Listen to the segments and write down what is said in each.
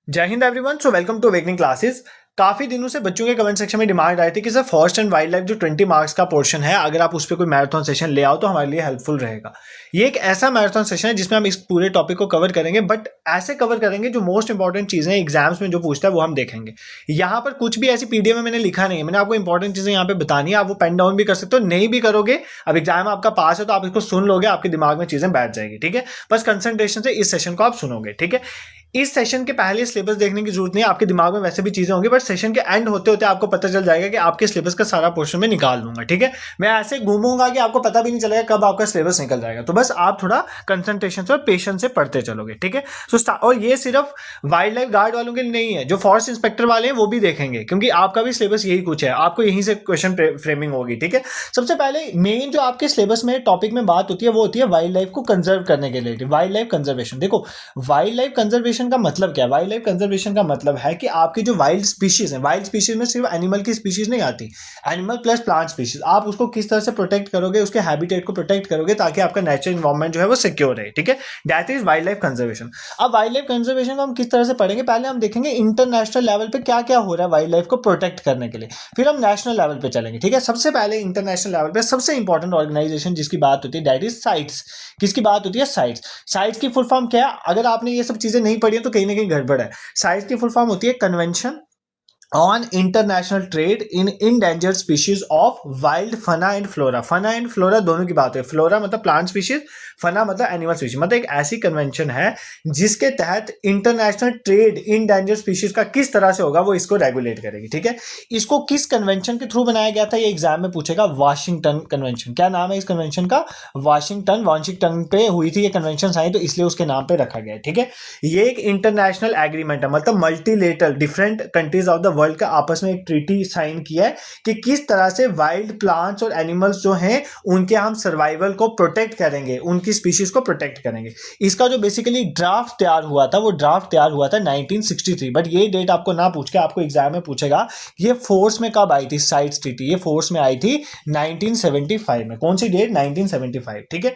जय Hind everyone. So welcome to awakening classes. काफी दिनों से बच्चों के कमेंट सेक्शन में डिमांड आई थी कि sir forest and wildlife जो 20 मार्क्स का पोर्शन है, अगर आप उस पर कोई मैराथन सेशन ले आओ तो हमारे लिए हेल्पफुल रहेगा। ये एक ऐसा मैराथन सेशन है जिसमें हम इस पूरे टॉपिक को कवर करेंगे, बट ऐसे कवर करेंगे जो मोस्ट इंपॉर्टेंट चीजें एग्जाम्स में जो पूछता है वो हम देखेंगे। यहाँ पर कुछ भी ऐसी पीडीएफ में मैंने लिखा नहीं है, मैंने आपको इंपॉर्टेंट चीजें यहाँ पे बतानी है। आप वो पेन डाउन भी कर सकते हो, नहीं भी करोगे, अब एग्जाम आपका पास है तो आप इसको सुन लोगे, आपके दिमाग में चीजें बैठ जाएगी। ठीक है, बस कंसंट्रेशन से इस सेशन को आप सुनोगे। ठीक है, इस सेशन के पहले सिलेबस देखने की जरूरत नहीं है, आपके दिमाग में वैसे भी चीजें होंगी, बट सेशन के एंड होते होते आपको पता चल जाएगा कि आपके सिलेबस का सारा पोर्शन में निकाल दूंगा। ठीक है, मैं ऐसे घूमूंगा कि आपको पता भी नहीं चलेगा कब आपका सिलेबस निकल जाएगा। तो बस आप थोड़ा कंसंट्रेशन से और पेशेंस से पढ़ते चलोगे। ठीक है, और ये सिर्फ वाइल्ड लाइफ गार्ड वालों के लिए नहीं है, जो फॉरेस्ट इंस्पेक्टर वाले हैं वो भी देखेंगे, क्योंकि आपका भी सिलेबस यही कुछ है, आपको यहीं से क्वेश्चन फ्रेमिंग होगी। ठीक है, सबसे पहले मेन जो आपके सिलेबस में टॉपिक में बात होती है वो होती है वाइल्ड लाइफ को कंजर्व करने के लिए, वाइल्ड लाइफ कंजर्वेशन। देखो, वाइल्ड लाइफ कंजर्वेशन का मतलब क्या है? वाइल्ड लाइफ कंजर्वेशन का मतलब है कि आपकी जो वाइल्ड स्पीशीज है, वाइल्ड स्पीशीज में सिर्फ एनिमल की स्पीशीज नहीं आती, एनिमल प्लस प्लांट स्पीशीज, आप उसको किस तरह से प्रोटेक्ट करोगे, उसके हैबिटेट को प्रोटेक्ट करोगे ताकि आपका नेचुरल इन्वायरमेंट जो है वो सिक्योर रहे। ठीक है, that is wild life conservation. अब वाइल्ड लाइफ कंजर्वेशन को हम किस तरह से पढ़ेंगे? पहले हम देखेंगे इंटरनेशनल लेवल पे क्या क्या हो रहा है वाइल्ड लाइफ को प्रोटेक्ट करने के लिए, फिर हम नेशनल लेवल पे चलेंगे। ठीक है, सबसे पहले इंटरनेशनल लेवल पे सबसे इंपॉर्टेंट ऑर्गेनाइजेशन जिसकी बात होती है दैट इज साइट्स। किसकी बात होती है? साइट्स। साइट्स की फुल फॉर्म क्या है? अगर आपने ये सब चीजें नहीं पढ़ी है तो कहीं ना कहीं गड़बड़ है। साइट्स की फुल फॉर्म होती है convention on international trade in endangered species of wild fauna and flora. Fauna and flora दोनों की बात है, फ्लोरा मतलब प्लांट स्पीशीज, फना मतलब एनिमल स्पीशीज। मतलब एक ऐसी कन्वेंशन है जिसके तहत international trade in danger species का किस तरह से होगा वो इसको रेगुलेट करेगी। ठीक है, इसको किस कन्वेंशन के थ्रू बनाया गया था ये एग्जाम में पूछेगा, वाशिंगटन कन्वेंशन। क्या नाम है इस कन्वेंशन का? वाशिंगटन पे हुई थी ये कन्वेंशन साइन, तो इसलिए उसके नाम पे रखा गया है। ठीक है, ये एक इंटरनेशनल एग्रीमेंट है, मतलब multilateral different countries of the world का आपस में एक ट्रीटी साइन किया है कि किस तरह से वाइल्ड प्लांट्स और एनिमल्स जो हैं उनके हम सर्वाइवल को प्रोटेक्ट करेंगे, उनकी स्पीशीज को प्रोटेक्ट करेंगे। इसका जो बेसिकली ड्राफ्ट तैयार हुआ था वो ड्राफ्ट तैयार हुआ था 1963, बट ये डेट आपको ना पूछ के आपको एग्जाम में पूछेगा ये फोर्स में कब आई थी साइट्स ट्रीटी। ये फोर्स में आई थी 1975 में। कौन सी डेट? 1975। ठीक है,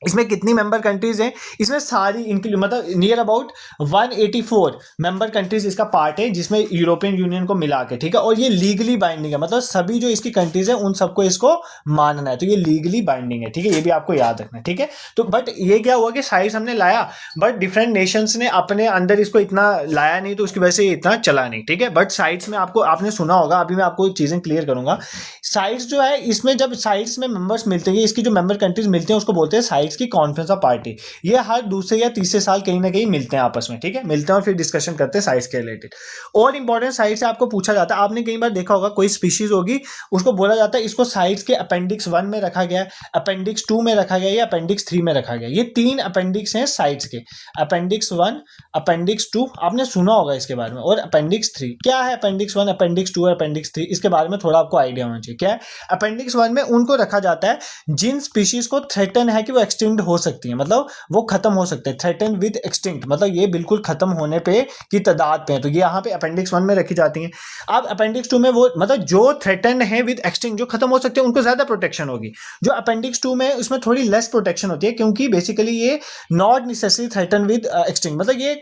इसमें कितनी मेंबर कंट्रीज हैं? इसमें सारी इनकी मतलब नियर अबाउट 184 मेंबर कंट्रीज इसका पार्ट है, जिसमें यूरोपियन यूनियन को मिला के। ठीक है, और ये लीगली बाइंडिंग है, मतलब सभी जो इसकी कंट्रीज है उन सबको इसको मानना है, तो ये लीगली बाइंडिंग है। ठीक है, ये भी आपको याद रखना है। ठीक है, तो बट ये क्या हुआ कि साइज हमने लाया, बट डिफरेंट नेशंस ने अपने अंदर इसको इतना लाया नहीं, तो उसकी वजह से इतना चला नहीं। ठीक है, बट साइड्स में आपको आपने सुना होगा, अभी मैं आपको चीजें क्लियर करूंगा। साइड्स जो है इसमें जब साइड्स में मेंबर्स मिलते हैं, इसकी जो मेंबर कंट्रीज मिलते हैं उसको बोलते हैं साइड्स की कॉन्फ्रेंस ऑफ पार्टी। ये हर दूसरे या तीसरे साल कहीं ना कहीं मिलते हैं आपस में। ठीक है, मिलते हैं और फिर डिस्कशन करते हैं साइड्स के रिलेटेड। और इंपॉर्टेंट साइड से आपको पूछा जाता है, आपने कई बार देखा होगा कोई स्पीशीज होगी उसको बोला जाता है इसको साइड्स के अपेंडिक्स 1 में रखा गया है, अपेंडिक्स 2 में रखा गया या अपेंडिक्स 3 में रखा गया। ये 3 अपेंडिक्स हैं साइड्स के, अपेंडिक्स 1, अपेंडिक्स 2, आपने सुना होगा इसके बारे में, और अपेंडिक्स 3। क्या है अपेंडिक्स 1, अपेंडिक्स 2 और अपेंडिक्स 3? इसके बारे में थोड़ा आपको आइडिया होना चाहिए। क्या है अपेंडिक्स 1 में? उनको रखा जाता है जिन स्पीशीज को थ्रेटन है कि वो एक्सटिंक्ट हो सकती है, मतलब वो खत्म हो सकते हैं। थ्रेटन विद एक्सटिंक्ट मतलब ये बिल्कुल खत्म होने पे की तादाद पे है, तो ये यहाँ पे अपेंडिक्स 1 में रखी जाती हैं। अब अपेंडिक्स 2 में वो मतलब जो थ्रेटन है विद एक्सटिंक्ट, जो खत्म हो सकते हैं, उनको ज्यादा प्रोटेक्शन होगी। जो अपेंडिक्स 2 में उसमें थोड़ी लेस प्रोटेक्शन होती है, क्योंकि बेसिकली ये not necessary threaten with extinct, मतलब ये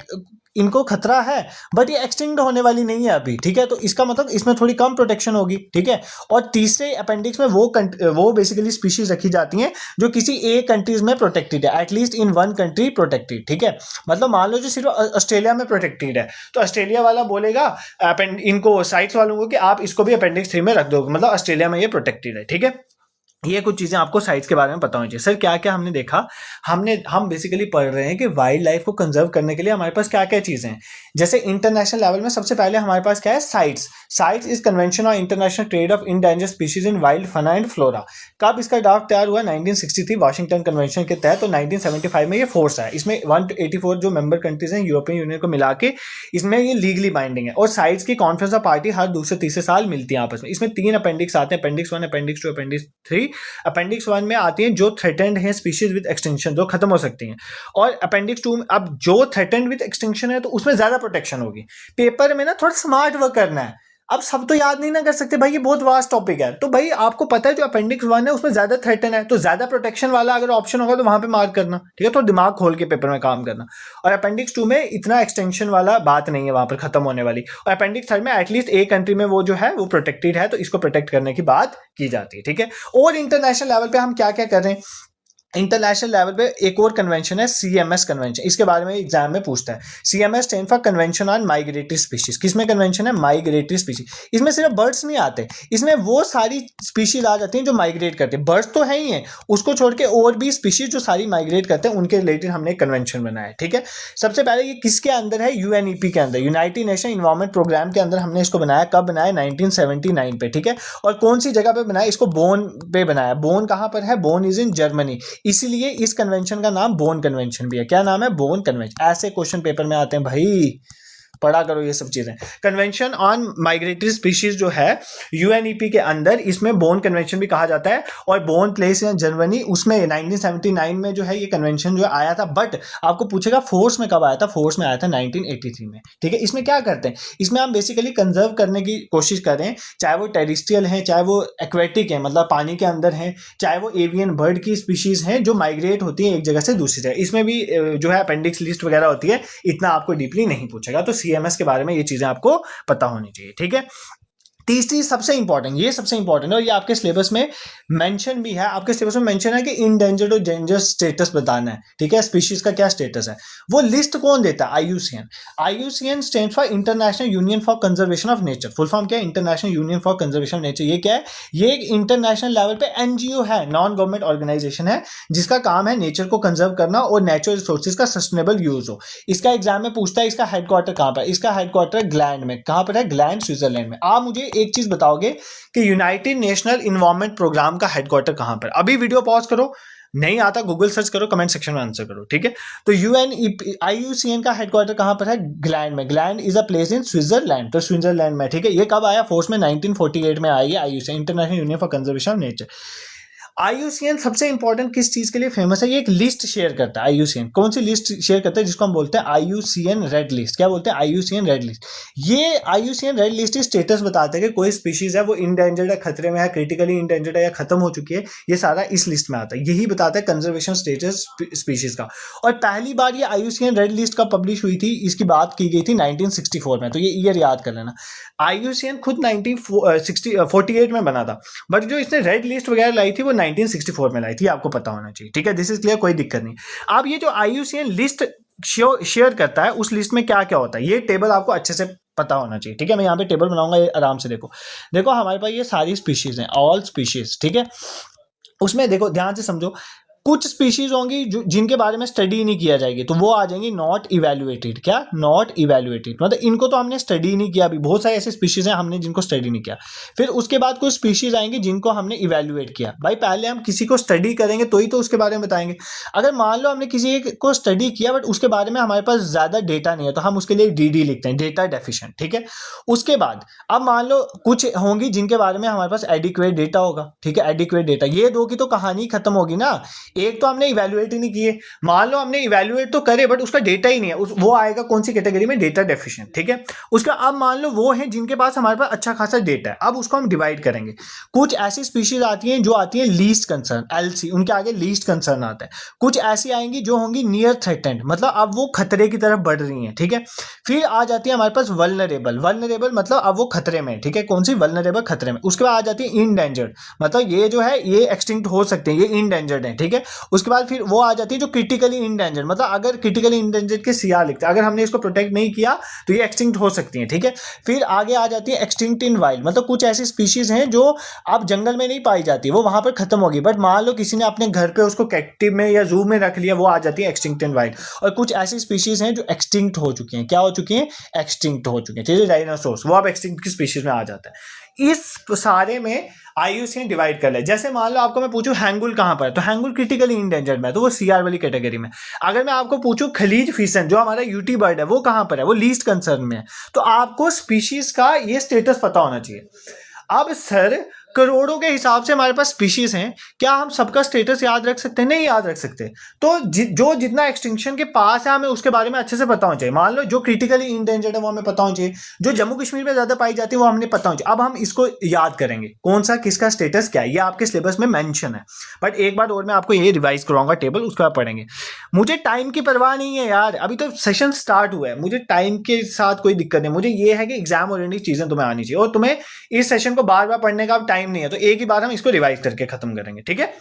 इनको खतरा है बट ये एक्सटिंक्ट होने वाली नहीं है अभी। ठीक है, तो इसका मतलब इसमें थोड़ी कम प्रोटेक्शन होगी। ठीक है, और तीसरे अपेंडिक्स में वो बेसिकली स्पीशीज रखी जाती हैं जो किसी एक कंट्रीज में प्रोटेक्टेड है, at least in one country protected. ठीक है, मतलब मान लो जो सिर्फ ऑस्ट्रेलिया में प्रोटेक्टेड है, तो ऑस्ट्रेलिया वाला बोलेगा इनको साइट्स वालों को कि आप इसको भी अपेंडिक्स 3 में रख दो, मतलब ऑस्ट्रेलिया में ये प्रोटेक्टेड है। ठीक है, ये कुछ चीजें आपको साइट्स के बारे में पता होनी चाहिए। सर क्या क्या हमने देखा? हम बेसिकली पढ़ रहे हैं कि वाइल्ड लाइफ को कंजर्व करने के लिए हमारे पास क्या क्या चीजें हैं। जैसे इंटरनेशनल लेवल में सबसे पहले हमारे पास क्या है? CITES. CITES is convention on international trade of endangered species in wild fauna and flora. कब इसका ड्राफ्ट तैयार हुआ? 1963 वाशिंगटन कन्वेंशन के तहत, तो 1975 में ये फोर्स है। इसमें 184 जो मेंबर कंट्रीज हैं यूरोपियन यूनियन को मिला के, इसमें ये लीगली बाइंडिंग है। और साइट्स की कॉन्फ्रेंस ऑफ पार्टी हर दूसरे तीसरे साल मिलती है आपस में। इसमें 3 अपेंडिक्स आते हैं, अपेंडिक्स 1, अपेंडिक्स 2, अपेंडिक्स 3। अपेंडिक्स 1 में आती हैं जो थ्रेटेंड है स्पीशीज विद एक्सटिंक्शन, जो खत्म हो सकती हैं। और अपेंडिक्स 2 में अब जो थ्रेटेंड विद एक्सटिंक्शन है तो उसमें ज्यादा प्रोटेक्शन होगी। पेपर में ना थोड़ा स्मार्ट वर्क करना है, अब सब तो याद नहीं ना कर सकते भाई, ये बहुत वास्ट टॉपिक है। तो भाई आपको पता है जो अपेंडिक्स 1 है उसमें ज्यादा थ्रेटन है, तो ज्यादा प्रोटेक्शन वाला अगर ऑप्शन होगा तो वहां पे मार्क करना, ठीक है, तो दिमाग खोल के पेपर में काम करना। और अपेंडिक्स 2 में इतना एक्सटेंशन वाला बात नहीं है वहां पर खत्म होने वाली। और अपेंडिक्स 3 में एटलीस्ट एक कंट्री में वो जो है वो प्रोटेक्टेड है, तो इसको प्रोटेक्ट करने की बात की जाती है, ठीक है। और इंटरनेशनल लेवल पे हम क्या क्या कर रहे हैं, इंटरनेशनल लेवल पे एक और कन्वेंशन है सीएमएस कन्वेंशन, इसके बारे में एग्जाम में पूछता है। CMS stand for convention on migratory species. किसमें कन्वेंशन है, माइग्रेटरी स्पीशीज। इसमें सिर्फ बर्ड्स नहीं आते, इसमें वो सारी स्पीशीज आ जाती हैं जो माइग्रेट करते हैं। बर्ड्स तो है ही है, उसको छोड़ के और भी स्पीशीज जो सारी माइग्रेट करते हैं उनके रिलेटेड हमने एक कन्वेंशन बनाया है, ठीक है। सबसे पहले ये किसके अंदर है, यूएनईपी के अंदर, यूनाइटेड नेशन इन्वायरमेंट प्रोग्राम के अंदर हमने इसको बनाया। कब बनाया, 1979 पे, ठीक है। और कौन सी जगह पे बनाया, इसको बोन पे बनाया। बोन कहां पर है, बोन इज इन जर्मनी, इसीलिए इस कन्वेंशन का नाम बोन कन्वेंशन भी है। क्या नाम है, बोन कन्वेंशन। ऐसे क्वेश्चन पेपर में आते हैं भाई, पढ़ा करो ये सब चीजें। कन्वेंशन ऑन माइग्रेटरी स्पीशीज जो है यूएनईपी के अंदर, इसमें बोन कन्वेंशन भी कहा जाता है। और बोन प्लेस इन जर्मनी, उसमें 1979 में जो है ये कन्वेंशन जो आया था। बट आपको पूछेगा फोर्स में कब आया था, फोर्स में आया था 1983 में, ठीक है। इसमें क्या करते हैं, इसमें हम बेसिकली कंजर्व करने की कोशिश कर रहे हैं, चाहे वो टेरिस्ट्रियल है, चाहे वो एक्वेटिक है, मतलब पानी के अंदर है, चाहे वो एवियन बर्ड की स्पीशीज हैं जो माइग्रेट होती है एक जगह से दूसरी जगह। इसमें भी जो है अपेंडिक्स लिस्ट वगैरह होती है, इतना आपको डीपली नहीं पूछेगा। तो सीएमएस के बारे में ये चीजें आपको पता होनी चाहिए, ठीक है। तीसरी सबसे इंपॉर्टेंट, ये सबसे इंपॉर्टेंट है और ये आपके सिलेबस में मेंशन भी है। आपके सिलेबस में मेंशन है कि इंडेंजर्ड और डेंजर स्टेटस बताना है, ठीक है, स्पीशीज का क्या स्टेटस है। वो लिस्ट कौन देता है, IUCN. IUCN stand for international union for conservation of nature. Full form क्या है, international union for conservation of nature. ये क्या है, ये एक इंटरनेशनल लेवल पे एनजीओ है, नॉन गवर्नमेंट ऑर्गेनाइजेशन है, जिसका काम है नेचर को कंजर्व करना और नेचुरल रिसोर्सेज का सस्टेनेबल यूज हो। इसका एग्जाम में पूछता है इसका हेडक्वार्टर कहां पर है, इसका हेडक्वार्टर है ग्लैंड में। कहां पर है, ग्लैंड, स्विट्जरलैंड में। आप मुझे एक चीज बताओगे कि यूनाइटेड नेशनल इन्वायरमेंट प्रोग्राम का हेडक्वार्टर कहां पर। अभी वीडियो पॉज करो, नहीं आता गूगल सर्च करो, कमेंट सेक्शन में आंसर करो, ठीक है। तो आईयूसीएन का हेडक्वार्टर कहां पर है, ग्लैंड में। Gland is a place in Switzerland, तो स्विट्जरलैंड में, ठीक है। ये कब आया, फोर्स में 1948 में आई है IUCN, international union for conservation of nature. IUCN सबसे इंपॉर्टेंट किस चीज के लिए फेमस है, ये एक लिस्ट शेयर करता है। आईयूसीएन कौन सी लिस्ट शेयर करता है, जिसको हम बोलते हैं आईयूसीएन रेड लिस्ट। क्या बोलते हैं, आईयूसीएन रेड लिस्ट। ये आईयूसीएन रेड लिस्ट स्टेटस बताता है कि कोई स्पीशीज है वो इंडेंजर्ड है, खतरे में है, क्रिटिकली इंडेंजर्ड है या खत्म हो चुकी है। ये सारा इस लिस्ट में आता है, यही बताता है कंजर्वेशन स्टेटस स्पीशीज का। और पहली बार ये आईयूसीएन रेड लिस्ट कब पब्लिश हुई थी, इसकी बात की गई थी 1964 में, तो ये ईयर याद कर लेना। आईयूसीएन खुद 1948 में बना था, बट जो इसने रेड लिस्ट वगैरह लाई थी वो 1964 में लाई थी, आपको पता होना चाहिए, ठीक है। दिस इज क्लियर, कोई दिक्कत नहीं। अब ये जो आईयूसीएन लिस्ट शेयर करता है, उस लिस्ट में क्या क्या होता है, ये टेबल आपको अच्छे से पता होना चाहिए, ठीक है। मैं यहाँ पे टेबल बनाऊंगा, ये आराम से देखो। देखो हमारे पास ये सारी स्पीशीज हैं, ऑल स्पीशीज, ठीक है। उसमें देखो ध्यान से समझो, कुछ स्पीशीज होंगी जो जिनके बारे में स्टडी नहीं किया जाएगी, तो वो आ जाएंगी नॉट इवैल्यूएटेड। क्या, नॉट इवैल्यूएटेड, मतलब इनको तो हमने स्टडी नहीं किया। अभी बहुत सारे ऐसे स्पीशीज हैं हमने जिनको स्टडी नहीं किया। फिर उसके बाद कुछ स्पीशीज आएंगी जिनको हमने इवैल्यूएट किया। भाई पहले हम किसी को स्टडी करेंगे तो ही तो उसके बारे में बताएंगे। अगर मान लो हमने किसी को स्टडी किया बट उसके बारे में हमारे पास ज्यादा डेटा नहीं है, तो हम उसके लिए डीडी लिखते हैं, डेटा डेफिशिएंट, ठीक है। उसके बाद अब मान लो कुछ होंगी जिनके बारे में हमारे पास एडिक्वेट डेटा होगा, ठीक है, एडिक्वेट डेटा। ये दो की तो कहानी खत्म होगी ना। एक तो हमने इवैल्यूएट ही नहीं किए, मान लो हमने इवैल्यूएट तो करे बट उसका डेटा ही नहीं है, वो आएगा कौन सी कैटेगरी में, डेटा डेफिशिएंट, ठीक है। उसका अब मान लो वो है जिनके पास हमारे पास अच्छा खासा डेटा है, अब उसको हम डिवाइड करेंगे। कुछ ऐसी स्पीशीज आती हैं जो आती है लीस्ट कंसर्न, एलसी, उनके आगे लीस्ट कंसर्न आता है। कुछ ऐसी आएंगी जो होंगी नियर थ्रेटेंड, मतलब अब वो खतरे की तरफ बढ़ रही हैं, ठीक है। फिर आ जाती है हमारे पास वल्नरेबल, वल्नरेबल मतलब अब वो खतरे में, ठीक है। कौन सी, वल्नरेबल, खतरे में। उसके बाद आ जाती है इंडेंजर्ड, मतलब ये जो है ये एक्सटिंक्ट हो सकते हैं, ये इंडेंजर्ड है, ठीक है। उसके बाद फिर वो आ जाती है जो क्रिटिकली इंडेंजर्ड, मतलब अगर क्रिटिकली इंडेंजर्ड के सीआर लिखते हैं, अगर हमने इसको प्रोटेक्ट नहीं किया तो ये एक्सटिंक्ट हो सकती है, ठीक है। फिर आगे आ जाती है एक्सटिंक्ट इन वाइल्ड, मतलब कुछ ऐसी स्पीशीज हैं जो अब जंगल में नहीं पाई जाती, वो वहां पर खत्म होगी, बट मान लो किसी ने अपने घर पे उसको कैप्टिव में या जू में रख लिया, वो आ जाती है एक्सटिंक्ट इन वाइल्ड। और कुछ ऐसी स्पीशीज हैं जो एक्सटिंक्ट हो चुकी हैं, क्या हो चुकी हैं, एक्सटिंक्ट हो चुकी हैं, ठीक है। डायनासोर्स वो अब एक्सटिंक्ट की स्पीशीज में आ जाता है। इस सारे में आईयूसीएन डिवाइड कर ले। जैसे मान लो आपको मैं पूछूं हैंगुल कहां पर है, तो हैंगुल क्रिटिकली इंडेंजर्ड में, तो वो सीआर वाली कैटेगरी में। अगर मैं आपको पूछूं खलीज फिशन जो हमारा यूटी बर्ड है वो कहां पर है, वो लीस्ट कंसर्न में है। तो आपको स्पीशीज का ये स्टेटस पता होना चाहिए। अब सर करोड़ों के हिसाब से हमारे पास स्पीशीज हैं, क्या हम सबका स्टेटस याद रख सकते हैं? नहीं याद रख सकते। तो जो जितना एक्सटिंक्शन के पास है हमें उसके बारे में अच्छे से पता होना चाहिए। मान लो जो क्रिटिकली इंडेंजर्ड है वो हमें पता होना चाहिए, जो जम्मू कश्मीर में ज्यादा पाई जाती है वो हमें पता होना चाहिए। अब हम इसको याद करेंगे कौन सा किसका स्टेटस क्या है, ये आपके सिलेबस में मेंशन है, बट एक बार और मैं आपको ये रिवाइज करवाऊंगा टेबल, उसके बाद पढ़ेंगे। मुझे टाइम की परवाह नहीं है यार, अभी तो सेशन स्टार्ट हुआ है, मुझे टाइम के साथ कोई दिक्कत नहीं। मुझे ये है कि एग्जाम ओरिएंटेड चीजें तुम्हें आनी चाहिए, और तुम्हें इस सेशन को बार बार पढ़ने का टाइम नहीं है, तो एक ही बार हम इसको रिवाइज करके खत्म करेंगे, ठीक है।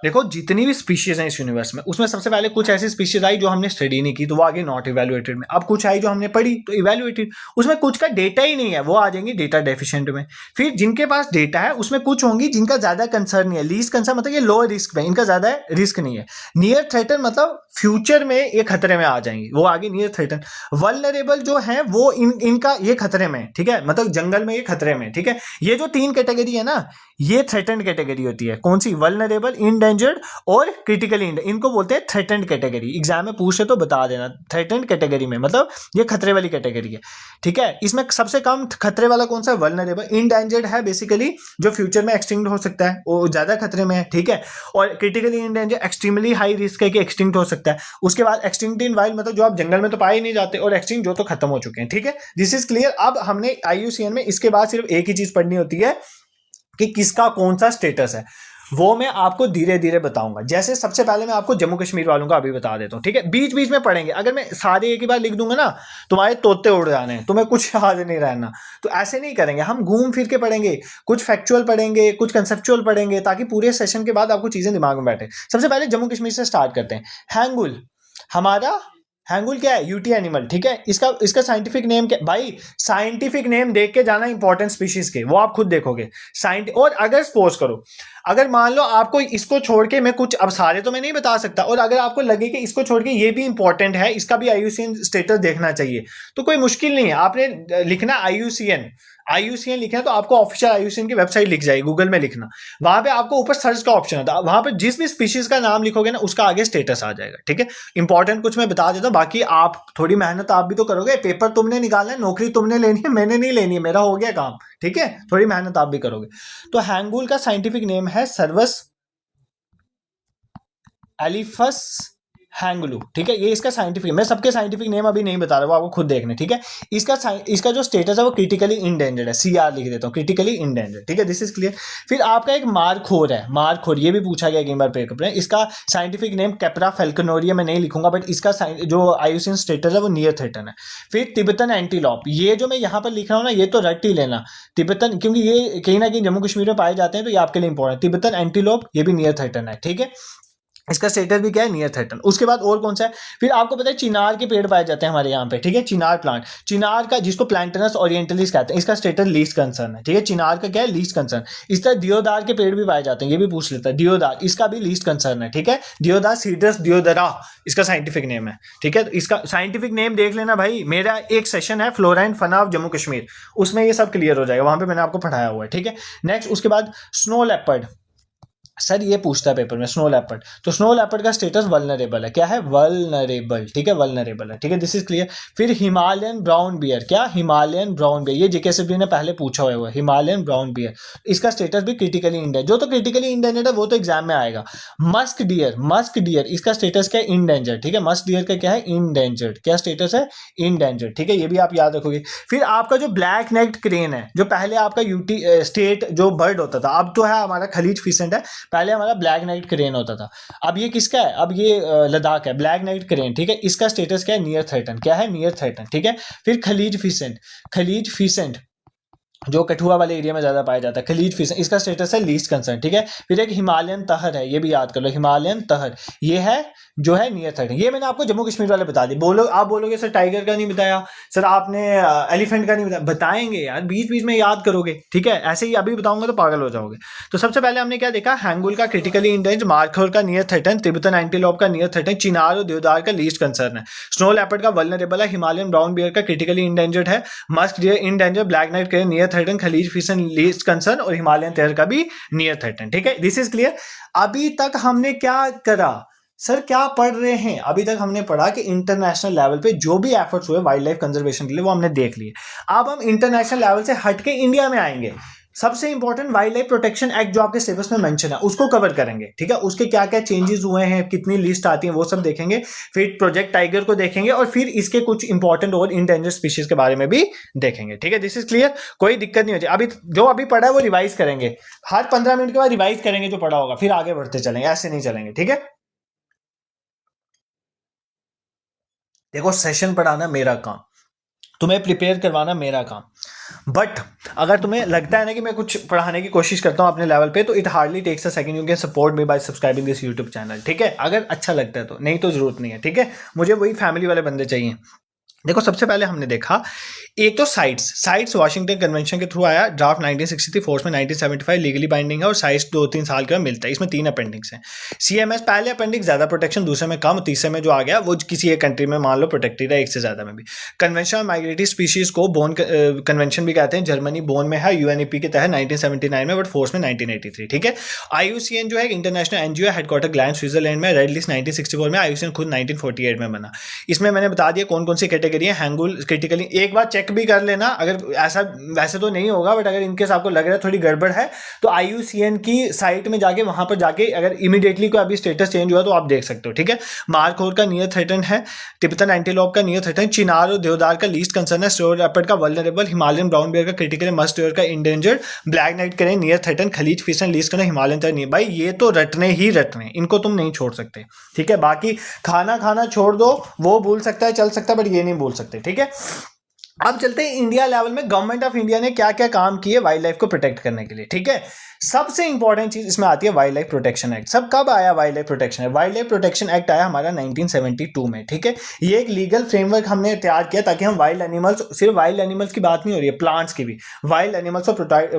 देखो जितनी भी स्पीशीज हैं इस यूनिवर्स में, उसमें सबसे पहले कुछ ऐसी स्पीशीज आई जो हमने स्टडी नहीं की, तो वो आगे नॉट इवेल्युएटेड में। अब कुछ आई जो हमने पढ़ी तो इवेल्युएटेड, उसमें कुछ का डेटा ही नहीं है, वो आ जाएंगी डेटा डेफिशिएंट में। फिर जिनके पास डेटा है उसमें कुछ होंगी जिनका ज्यादा कंसर्न नहीं है, लीस्ट कंसर्न मतलब ये लो रिस्क में, इनका ज्यादा रिस्क नहीं है। नियर थ्रेटन मतलब फ्यूचर में ये खतरे में आ जाएंगी, वो आगे नियर थ्रेटन। वल्नरेबल जो है वो इनका ये खतरे में, ठीक है, मतलब जंगल में ये खतरे में, ठीक है। ये जो तीन कैटेगरी है ना, ये थ्रेटन्ड कैटेगरी होती है। कौन सी? वल्नरेबल, इंडेंजर्ड और क्रिटिकली इंडेंजर्ड, इनको बोलते हैं थ्रेटन्ड कैटेगरी। एग्जाम में पूछे तो बता देना, थ्रेटन्ड कैटेगरी में मतलब ये खतरे वाली कैटेगरी है, ठीक है। इसमें सबसे कम खतरे वाला कौन सा? वल्नरेबल। इंडेंजर्ड है बेसिकली जो फ्यूचर में एक्सटिंक्ट हो सकता है, वो ज्यादा खतरे में है, ठीक है। और critically endangered extremely high risk है कि एक्सटिंक्ट हो सकता है। उसके बाद एक्सटिंक्ट इन वाइल्ड मतलब जो आप जंगल में तो पाए ही नहीं जाते, और एक्सटिंक्ट जो तो खत्म हो चुके हैं, ठीक है। This is clear. अब हमने IUCN में इसके बाद सिर्फ एक ही चीज पढ़नी होती है कि किसका कौन सा स्टेटस है, वो मैं आपको धीरे धीरे बताऊंगा। जैसे सबसे पहले मैं आपको जम्मू कश्मीर वालों का अभी बता देता हूँ, ठीक है। बीच बीच में पढ़ेंगे, अगर मैं सारे एक ही बार लिख दूंगा ना तुम्हारे तोते उड़ जाने हैं, तुम्हें कुछ याद नहीं रहना। तो ऐसे नहीं करेंगे, हम घूम फिर के पढ़ेंगे, कुछ फैक्चुअल पढ़ेंगे, कुछ कंसेप्चुअल पढ़ेंगे, ताकि पूरे सेशन के बाद आपको चीजें दिमाग में बैठे। सबसे पहले जम्मू कश्मीर से स्टार्ट करते हैं। हैंगुल, हमारा हैंगुल क्या है? यूटी एनिमल, ठीक है। इसका साइंटिफिक नेम क्या? भाई साइंटिफिक नेम देख के जाना इंपॉर्टेंट स्पीशीज के, वो आप खुद देखोगे। और अगर सपोज करो, अगर मान लो आपको इसको छोड़ के मैं कुछ, अब सारे तो मैं नहीं बता सकता, और अगर आपको लगे कि इसको छोड़ के ये भी इंपॉर्टेंट है, इसका भी IUCN स्टेटस देखना चाहिए, तो कोई मुश्किल नहीं है। आपने लिखना IUCN लिखना, तो आपको ऑफिशियल IUCN की वेबसाइट लिख जाएगी, गूगल में लिखना, वहां पे आपको ऊपर सर्च का ऑप्शन होता है, वहां पे जिस भी स्पीशीज का नाम लिखोगे ना उसका आगे स्टेटस आ जाएगा, ठीक है। इंपॉर्टेंट कुछ मैं बता देता हूँ, बाकी आप थोड़ी मेहनत आप भी तो करोगे, पेपर तुमने निकालना है, नौकरी तुमने लेनी है, मैंने नहीं लेनी है, मेरा हो गया काम, ठीक है। थोड़ी मेहनत आप भी करोगे। तो हैंगुल का साइंटिफिक नेम है सर्वस एलिफस हैंगलू, ठीक है। ये इसका साइंटिफिक, मैं सबके साइंटिफिक नेम अभी नहीं बता रहा, वो आपको खुद देखने, ठीक है। इसका जो स्टेटस है वो क्रिटिकली इंडेंजर्ड है, CR लिख देता हूँ, क्रिटिकली इंडेंजर्ड, ठीक है। This is clear. फिर आपका एक मारखोर है, मारखोर, ये भी पूछा गया एक बार पेपर में। इसका साइंटिफिक नेम कैपरा फेल्कनोरिया, मैं नहीं लिखूंगा, बट इसका जो IUCN स्टेटस है वो नियर थ्रेटन है। फिर तिब्बतन एंटीलॉप, ये जो मैं यहाँ पर लिख रहा हूँ ना, ये तो रट ही लेना, तिब्बतन, क्योंकि ये कहीं ना कहीं जम्मू कश्मीर में पाए जाते हैं, तो ये आपके लिए इंपॉर्टेंट। तिब्बतन एंटीलॉप, ये भी नियर थ्रेटन है, ठीक है। इसका स्टेटस भी क्या है? Near threaten. उसके बाद और कौन सा है? फिर आपको पता है चिनार के पेड़ पाए जाते हैं हमारे यहाँ पे, ठीक है। चिनार प्लांट, चिनार का जिसको प्लांटनस ओरिएंटलिस कहते हैं, इसका स्टेटस लीस्ट कंसर्न है, ठीक है। चिनार का क्या है? Least concern. इस तरह दियोदार के पेड़ भी पाए जाते हैं, ये भी पूछ लेता है, दियोदार, इसका भी लीस्ट कंसर्न है, ठीक है। दियोदार सीड्रस दियोदरा इसका साइंटिफिक नेम है, ठीक है। इसका साइंटिफिक नेम देख लेना भाई, मेरा एक सेशन है flora and fauna of Jammu Kashmir, उसमें ये सब क्लियर हो जाएगा, वहां पे मैंने आपको पढ़ाया हुआ है, ठीक है। नेक्स्ट उसके बाद स्नो लेपर्ड, सर ये पूछता है पेपर में, स्नो लेपर्ड, तो स्नो लेपर्ड का स्टेटस वल्नरेबल है, क्या है? वल्नरेबल, ठीक है, वल्नरेबल है, ठीक है। This is clear. फिर हिमालयन ब्राउन बियर, क्या? हिमालयन ब्राउन बियर, ये JKSFB ने पहले पूछा हुआ है, हिमालयन ब्राउन बियर, इसका स्टेटस भी क्रिटिकली इंडेंजर्ड, जो तो क्रिटिकली इंडेंजर्ड है वो तो एग्जाम में आएगा। मस्क डियर, मस्क डियर, इसका स्टेटस क्या है? इंडेंजर्ड, ठीक है। मस्क डियर का क्या है? इंडेंजर्ड, क्या स्टेटस है? इंडेंजर्ड, ठीक है, ये भी आप याद रखोगे। फिर आपका जो ब्लैक नेक्ड क्रेन है, जो पहले आपका यूटी स्टेट जो बर्ड होता था, अब तो है हमारा खलीज फिसेंट है, पहले हमारा ब्लैक नाइट क्रेन होता था, अब ये किसका है? अब ये लद्दाख है, ब्लैक नाइट क्रेन, ठीक है। इसका स्टेटस क्या है? नियर थ्रेटन, क्या है? नियर थ्रेटन, ठीक है। फिर खलीज फिसेंट, खलीज फिसेंट जो कठुआ वाले एरिया में ज्यादा पाया जाता है, खलीज फिसेंट, इसका स्टेटस है लीस्ट कंसर्न, ठीक है। फिर एक हिमालयन तहर है, ये भी याद कर लो, हिमालयन तहर, ये है जो है नियर थ्रेटन। ये मैंने आपको जम्मू कश्मीर वाले बता दी। बोलो, आप बोलोगे सर टाइगर का नहीं बताया, सर आपने एलिफेंट का नहीं बताया, बताएंगे यार, बीच बीच में याद करोगे, ठीक है। ऐसे ही अभी बताऊंगा तो पागल हो जाओगे। तो सबसे पहले हमने क्या देखा? हैंगुल का क्रिटिकली इंडेंजर्ड, मारखोर का नियर थ्रेटन, तिब्बतन एंटीलॉप का नियर थ्रेटन, चिनार और देवदार का लीस्ट कंसर्न है, स्नो लेपर्ड का वल्नरेबल है, हिमालयन ब्राउन बियर का क्रिटिकली इंडेंजर्ड है, musk deer endangered, black necked crane near threatened, kalij pheasant least concern, और हिमालयन तहर का भी नियर थ्रेटन, ठीक है। This is clear. अभी तक हमने क्या करा? सर क्या पढ़ रहे हैं? अभी तक हमने पढ़ा कि इंटरनेशनल लेवल पे जो भी एफर्ट्स हुए वाइल्ड लाइफ कंजर्वेशन के लिए वो हमने देख लिए। अब हम इंटरनेशनल लेवल से हटके इंडिया में आएंगे। सबसे important wild life protection act जो आपके सिलेबस में मेंशन है उसको कवर करेंगे, ठीक है। उसके क्या क्या चेंजेस हुए हैं, कितनी लिस्ट आती है, वो सब देखेंगे। फिर प्रोजेक्ट टाइगर को देखेंगे और फिर इसके कुछ इंपॉर्टेंट और इंडेंजर स्पीशीज के बारे में भी देखेंगे, ठीक है। दिस इज क्लियर, कोई दिक्कत नहीं होती। अभी जो अभी पढ़ा है वो रिवाइज करेंगे, हर 15 मिनट के बाद रिवाइज करेंगे जो पढ़ा होगा, फिर आगे बढ़ते चलेंगे, ऐसे नहीं चलेंगे, ठीक है। देखो सेशन पढ़ाना मेरा काम, तुम्हें प्रिपेयर करवाना मेरा काम। बट अगर तुम्हें लगता है ना कि मैं कुछ पढ़ाने की कोशिश करता हूँ अपने लेवल पे, तो it hardly takes a second, you can support me by subscribing this YouTube channel, ठीक है। अगर अच्छा लगता है तो, नहीं तो जरूरत नहीं है, ठीक है। मुझे वही फैमिली वाले बंदे चाहिए। देखो सबसे पहले हमने देखा एक तो साइट्स वाशिंगटन कन्वेंशन के थ्रू आया, ड्राफ्ट 1963, फोर्स में 1975, लीगली बाइंडिंग है और साइट्स 2-3 साल के बाद मिलता है। इसमें 3 अपेंडिक्स हैं। सीएमएस पहले अपेंडिक्स ज्यादा प्रोटेक्शन, दूसरे में कम, तीसरे में जो आ गया वो किसी एक कंट्री में मान लो प्रोटेक्टेड है, एक से ज्यादा में भी। कन्वेंशन ऑन माइग्रेटरी स्पीशीज को बोन कन्वेंशन भी कहते हैं, जर्मनी बोन में है, यूएनईपी के तहत 1979 में, बट फोर्स में 1983, ठीक है। आईयूसीएन जो है international NGO, headquarter gland Switzerland में, रेड लिस्ट 1964 में, आईयूसीएन खुद 1948 में बना। इसमें मैंने बता दिया कौन कौन सी कैटेगरी है। हैंगुल क्रिटिकली एक बार चेक भी कर लेना, अगर ऐसा वैसे तो नहीं होगा, बट अगर इनकेस आपको लग रहा है थोड़ी गड़बड़ है तो आईयूसीएन की साइट में जाके, वहां पर जाके अगर इमीडिएटली कोई अभी स्टेटस चेंज हुआ तो आप देख सकते हो, ठीक है। मार्कहोर का नियर थ्रेटन है, तिब्बतन एंटीलोप का नियर थ्रेटन, चिनार और देवदार का लीस्ट कंसर्न है, स्टोर लेपर्ड का वल्नरेबल, हिमालयन ब्राउन बेयर का क्रिटिकल, मस्ट का इंडेंजर्ड, ब्लैक नाइट करें नियर थ्रेटन, खलीज फिशन लीस्ट करें, हिमालयन तक नहीं। भाई ये तो रटने ही रटने, इनको तुम नहीं छोड़ सकते, ठीक है। बाकी खाना छोड़ दो, वो भूल सकता है, चल सकता है, बट ये नहीं भूल सकते, ठीक है। अब चलते हैं इंडिया लेवल में गवर्नमेंट ऑफ इंडिया ने क्या क्या काम किए वाइल्ड लाइफ को प्रोटेक्ट करने के लिए, ठीक है। सबसे इंपॉर्टेंट चीज इसमें आती है वाइल्ड लाइफ प्रोटेक्शन एक्ट। सब कब आया wild life protection act? Wild life protection act आया हमारा 1972 में, ठीक है। ये एक लीगल फ्रेमवर्क हमने तैयार किया ताकि हम वाइल्ड एनिमल्स, सिर्फ वाइल्ड एनिमल्स की बात नहीं हो रही है, प्लांट्स की भी, वाइल्ड एनिमल्स और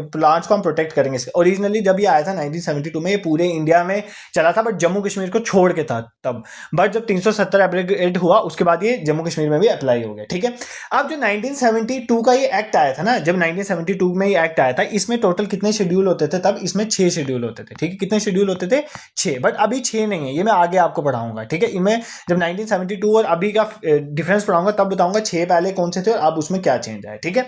प्लांट्स को हम प्रोटेक्ट करेंगे। ओरिजिनली जब ये आया था 1972 में, ये पूरे इंडिया में चला था, बट जम्मू कश्मीर को छोड़ के था तब। बट जब 370 एब्रोगेट हुआ उसके बाद ये जम्मू कश्मीर में भी अप्लाई हो गया, ठीक है। अब जो 1972 का ये एक्ट आया था ना, जब 1972 में ये एक्ट आया था, इसमें टोटल कितने शेड्यूल होते थे तब? इसमें 6 शेड्यूल होते थे, ठीक है। कितने शेड्यूल होते थे? 6। बट अभी 6 नहीं है, ये मैं आगे आपको पढ़ाऊंगा, ठीक है। इनमें जब 1972 और अभी का डिफरेंस पढ़ाऊंगा तब बताऊंगा 6 पहले कौन से थे और अब उसमें क्या चेंज आया, ठीक है।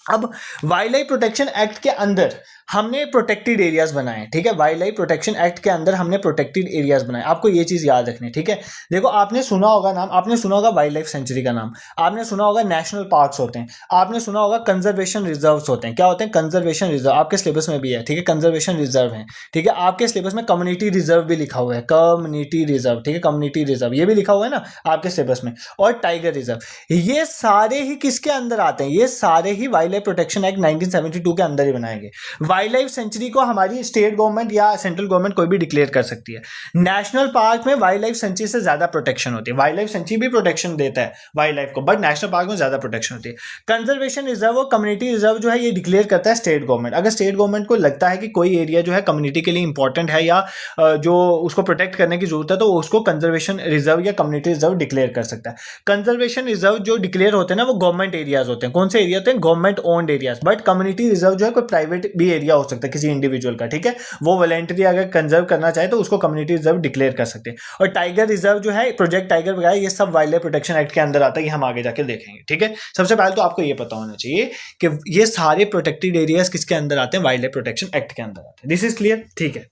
अब वाइल्ड लाइफ प्रोटेक्शन एक्ट के अंदर हमने प्रोटेक्टेड एरियाज बनाए, ठीक है। वाइल्ड लाइफ प्रोटेक्शन एक्ट के अंदर हमने प्रोटेक्टेड एरियाज बनाए। आपको ये चीज याद रखनी है, ठीक है। देखो आपने सुना होगा नाम, आपने सुना होगा वाइल्ड लाइफ सेंचुरी का नाम, आपने सुना होगा नेशनल पार्क्स होते हैं, आपने सुना होगा कंजर्वेशन रिजर्व्स होते हैं। क्या होते हैं? कंजर्वेशन रिजर्व, आपके सिलेबस में भी है, ठीक है। कंजर्वेशन रिजर्व है, ठीक है। आपके सिलेबस में कम्युनिटी रिजर्व भी लिखा हुआ है, कम्युनिटी रिजर्व, ठीक है। कम्युनिटी रिजर्व ये भी लिखा हुआ है ना आपके सिलेबस में। और टाइगर रिजर्व, ये सारे ही किसके अंदर आते हैं? ये सारे ही वाइल्ड लाइफ प्रोटेक्शन एक्ट 1972 के अंदर ही बनाएंगे। वाइल्ड लाइफ सेंचुरी को हमारी स्टेट गवर्नमेंट या सेंट्रल गवर्नमेंट कोई भी डिक्लेयर कर सकती है। नेशनल पार्क में वाइल्ड लाइफ सेंचुरी से ज्यादा प्रोटेक्शन होती है। वाइल्ड लाइफ सेंचुरी भी प्रोटेक्शन देता है वाइल्ड लाइफ को, बट नेशनल पार्क में ज्यादा प्रोटेक्शन होती है। कंजर्वेशन रिजर्व और कम्युनिटी रिजर्व जो है ये डिक्लेयर करता है स्टेट गवर्नमेंट। अगर स्टेट गवर्नमेंट को लगता है कि कोई एरिया जो है कम्युनिटी के लिए इंपॉर्टेंट है या जो उसको प्रोटेक्ट करने की जरूरत है, तो उसको कंजर्वेशन रिजर्व या कम्युनिटी रिजर्व डिक्लेयर कर सकता है। कंजर्वेशन रिजर्व जो डिक्लेयर होते हैं ना, वो गवर्नमेंट एरियाज होते हैं। कौन से एरिया होते हैं? Government owned areas. But community reserve जो है कोई प्राइवेट भी एरिया हो सकता है किसी इंडिविजुअल का, ठीक है। वो वॉलंटरी अगर कंजर्व करना चाहे तो उसको कम्युनिटी रिजर्व डिक्लेयर कर सकते हैं। और टाइगर रिजर्व जो है, प्रोजेक्ट टाइगर वगैरह, ये सब वाइल्ड लाइफ प्रोटेक्शन एक्ट के अंदर आता है। ये हम आगे जाके देखेंगे, ठीक है। सबसे पहले तो आपको ये पता होना चाहिए कि ये सारे प्रोटेक्टेड एरियाज किसके अंदर आते हैं? वाइल्ड लाइफ प्रोटेक्शन एक्ट के अंदर आते हैं। दिस इज क्लियर, ठीक है।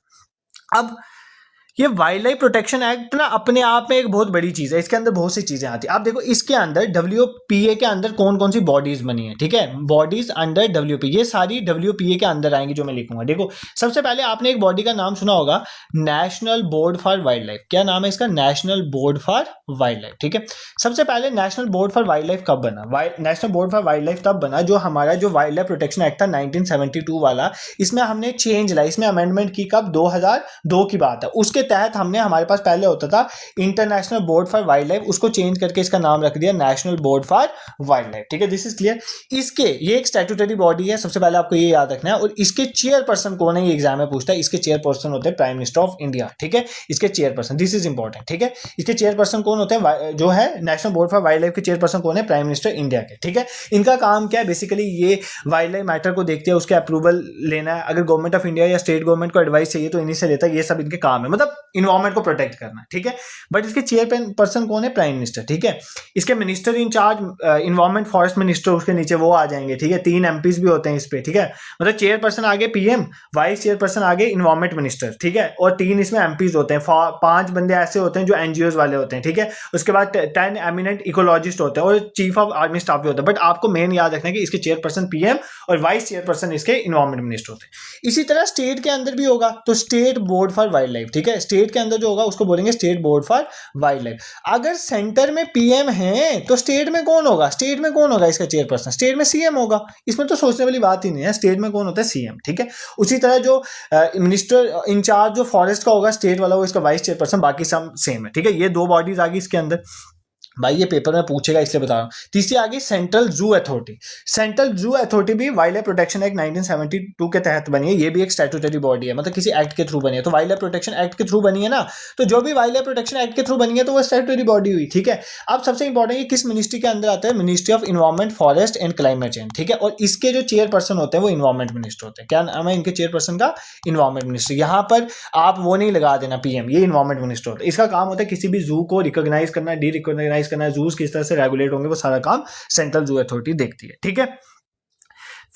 अब ये वाइल्ड लाइफ प्रोटेक्शन एक्ट ना अपने आप में एक बहुत बड़ी चीज है, इसके अंदर बहुत सी चीजें आती है। आप देखो इसके अंदर WPA के अंदर कौन कौन सी बॉडीज बनी है, ठीक है। बॉडीज अंडर WPA, ये सारी WPA के अंदर आएंगी जो मैं लिखूंगा। देखो सबसे पहले आपने एक बॉडी का नाम सुना होगा, national board for wild life. क्या नाम है इसका? National board for wild life, ठीक है। सबसे पहले national board for wild life कब बना? National board for wild life तब बना जो हमारा जो वाइल्ड लाइफ प्रोटेक्शन एक्ट था 1972 वाला, इसमें हमने चेंज लाई, इसमें अमेंडमेंट की कब? 2002 की बात है। उसके तहत हमने, हमारे पास पहले होता था international board for wild life, उसको चेंज करके इसका नाम रख दिया national board for wild life, ठीक है। This is clear. इसके ये एक स्टैट्यूटरी बॉडी है, सबसे पहले आपको ये याद रखना है। और इसके चेयरपर्सन कौन है? ये एग्जाम में पूछता है। इसके चेयरपर्सन होते हैं प्राइम मिनिस्टर ऑफ इंडिया, ठीक है। इसके चेयरपर्सन, दिस इज इंपॉर्टेंट, ठीक है। इसके चेयरपर्सन कौन होते हैं? जो है national board for wild life के चेयरपर्सन कौन है? प्राइम मिनिस्टर इंडिया के, ठीक है। इनका काम क्या है? बेसिकली ये वाइल्ड लाइफ मैटर को देखते हैं, उसके अप्रूवल लेना है। अगर गवर्नमेंट ऑफ इंडिया या स्टेट गवर्नमेंट को एडवाइस चाहिए तो इन्हीं से लेता है। ये सब इनके काम है। मतलब मतलब इन्वायरमेंट को प्रोटेक्ट करना, ठीक है। बट इसके चेयरपर्सन कौन है? प्राइम मिनिस्टर, ठीक है। इसके minister in charge environment forest minister, उसके नीचे वो आ जाएंगे, ठीक है। 3 MPs भी होते हैं इस पे, ठीक है। मतलब चेयरपर्सन आगे PM, वाइस चेयरपर्सन आगे इन्वायरमेंट मिनिस्टर, ठीक है। और 3 इसमें MPs होते हैं, 5 बंदे ऐसे होते हैं जो NGOs वाले होते हैं, ठीक है। उसके बाद 10 एमिनेंट इकोलॉजिस्ट होते हैं और चीफ ऑफ आर्मी स्टाफ भी होता है। बट आपको मेन याद रखना है कि इसके चेयरपर्सन PM और वाइस चेयरपर्सन इसके इन्वायरमेंट मिनिस्टर होते हैं। इसी तरह स्टेट के अंदर भी होगा, तो state board for wild life, ठीक है। स्टेट के अंदर जो होगा उसको बोलेंगे state board for wild life. अगर सेंटर में PM है तो स्टेट में कौन होगा? स्टेट में कौन होगा इसका चेयरपर्सन? स्टेट में CM होगा। इसमें तो सोचने वाली बात ही नहीं है, स्टेट में कौन होता है? CM, ठीक है। उसी तरह जो मिनिस्टर इंचार्ज जो फॉरेस्ट का होगा स्टेट वाला, वो इसका वाइस चेयरपर्सन, बाकी सब सेम है, ठीक है। ये 2 बॉडीज आ गई इसके अंदर, भाई ये पेपर में पूछेगा इसलिए बता रहा हूँ। तीसरी आ गई central zoo authority. Central zoo authority भी वाइल्ड लाइफ प्रोटेक्शन एक्ट 1972 के तहत बनी है। ये भी एक स्टैट्यूटरी बॉडी है, मतलब किसी एक्ट के थ्रू बनी है। तो वाइल्ड लाइफ प्रोटेक्शन एक्ट के थ्रू बनी है ना, तो जो भी वाइल्ड लाइफ प्रोटेक्शन एक्ट के थ्रू बनी है तो वो स्टैट्यूटरी बॉडी हुई, ठीक है। अब सबसे इंपॉर्टेंट है किस मिनिस्ट्री के अंदर आता है? Ministry of environment, forest and climate change, ठीक है। और इसके जो चेयरपर्सन होते हैं वो इन्वायरमेंट मिनिस्टर होते हैं। क्या नाम है इनके चेयरपर्सन का? Environment minister. यहाँ पर आप वो नहीं लगा देना PM, ये इन्वायरमेंट मिनिस्टर होता है। इसका काम होता है किसी भी जू को रिकॉग्नाइज करना, डी रिकॉग्नाइज करना, जूस किस से रेगुलेट होंगे, वो सारा काम सेंट्रल जू अथॉरिटी देखती है, ठीक है।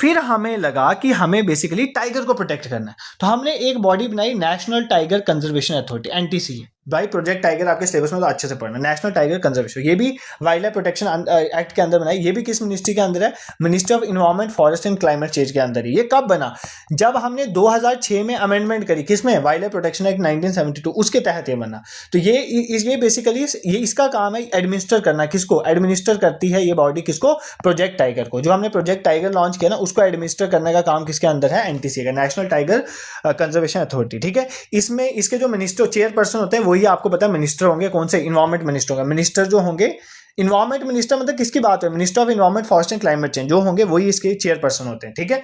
फिर हमें लगा कि हमें बेसिकली टाइगर को प्रोटेक्ट करना है, तो हमने एक बॉडी बनाई national tiger conservation authority, NTCA। भाई प्रोजेक्ट टाइगर आपके सिलेबस में तो अच्छे से पढ़ना, नेशनल टाइगर कंजर्वेशन। ये भी वाइल्ड लाइफ प्रोटेक्शन एक्ट के अंदर बनाई। ये भी किस मिनिस्ट्री के अंदर है? Ministry of environment, forest and climate change के अंदर है। ये कब बना? जब हमने 2006 में अमेंडमेंट करी, किसमें? वाइल्ड लाइफ प्रोटेक्शन एक्ट 1972, उसके तहत ये बना। तो ये बेसिकली ये इसका काम है एडमिनिस्टर करना। किसको एडमिनिस्टर करती है ये बॉडी? किसको? प्रोजेक्ट टाइगर को। जो हमने प्रोजेक्ट टाइगर लॉन्च किया ना, उसको एडमिनिस्टर करने का काम किसके अंदर है? NTCA का, नेशनल टाइगर कंजर्वेशन अथॉरिटी, ठीक है। इसमें इसके जो मिनिस्टर चेयरपर्सन होते हैं वही आपको पता है मिनिस्टर होंगे। कौन से? इन्वायरमेंट मिनिस्टर होंगे। मिनिस्टर जो होंगे, इन्वायरमेंट मिनिस्टर मतलब किसकी बात है? Minister of environment, forest and climate change जो होंगे वही इसके चेयरपर्सन होते हैं, ठीक है।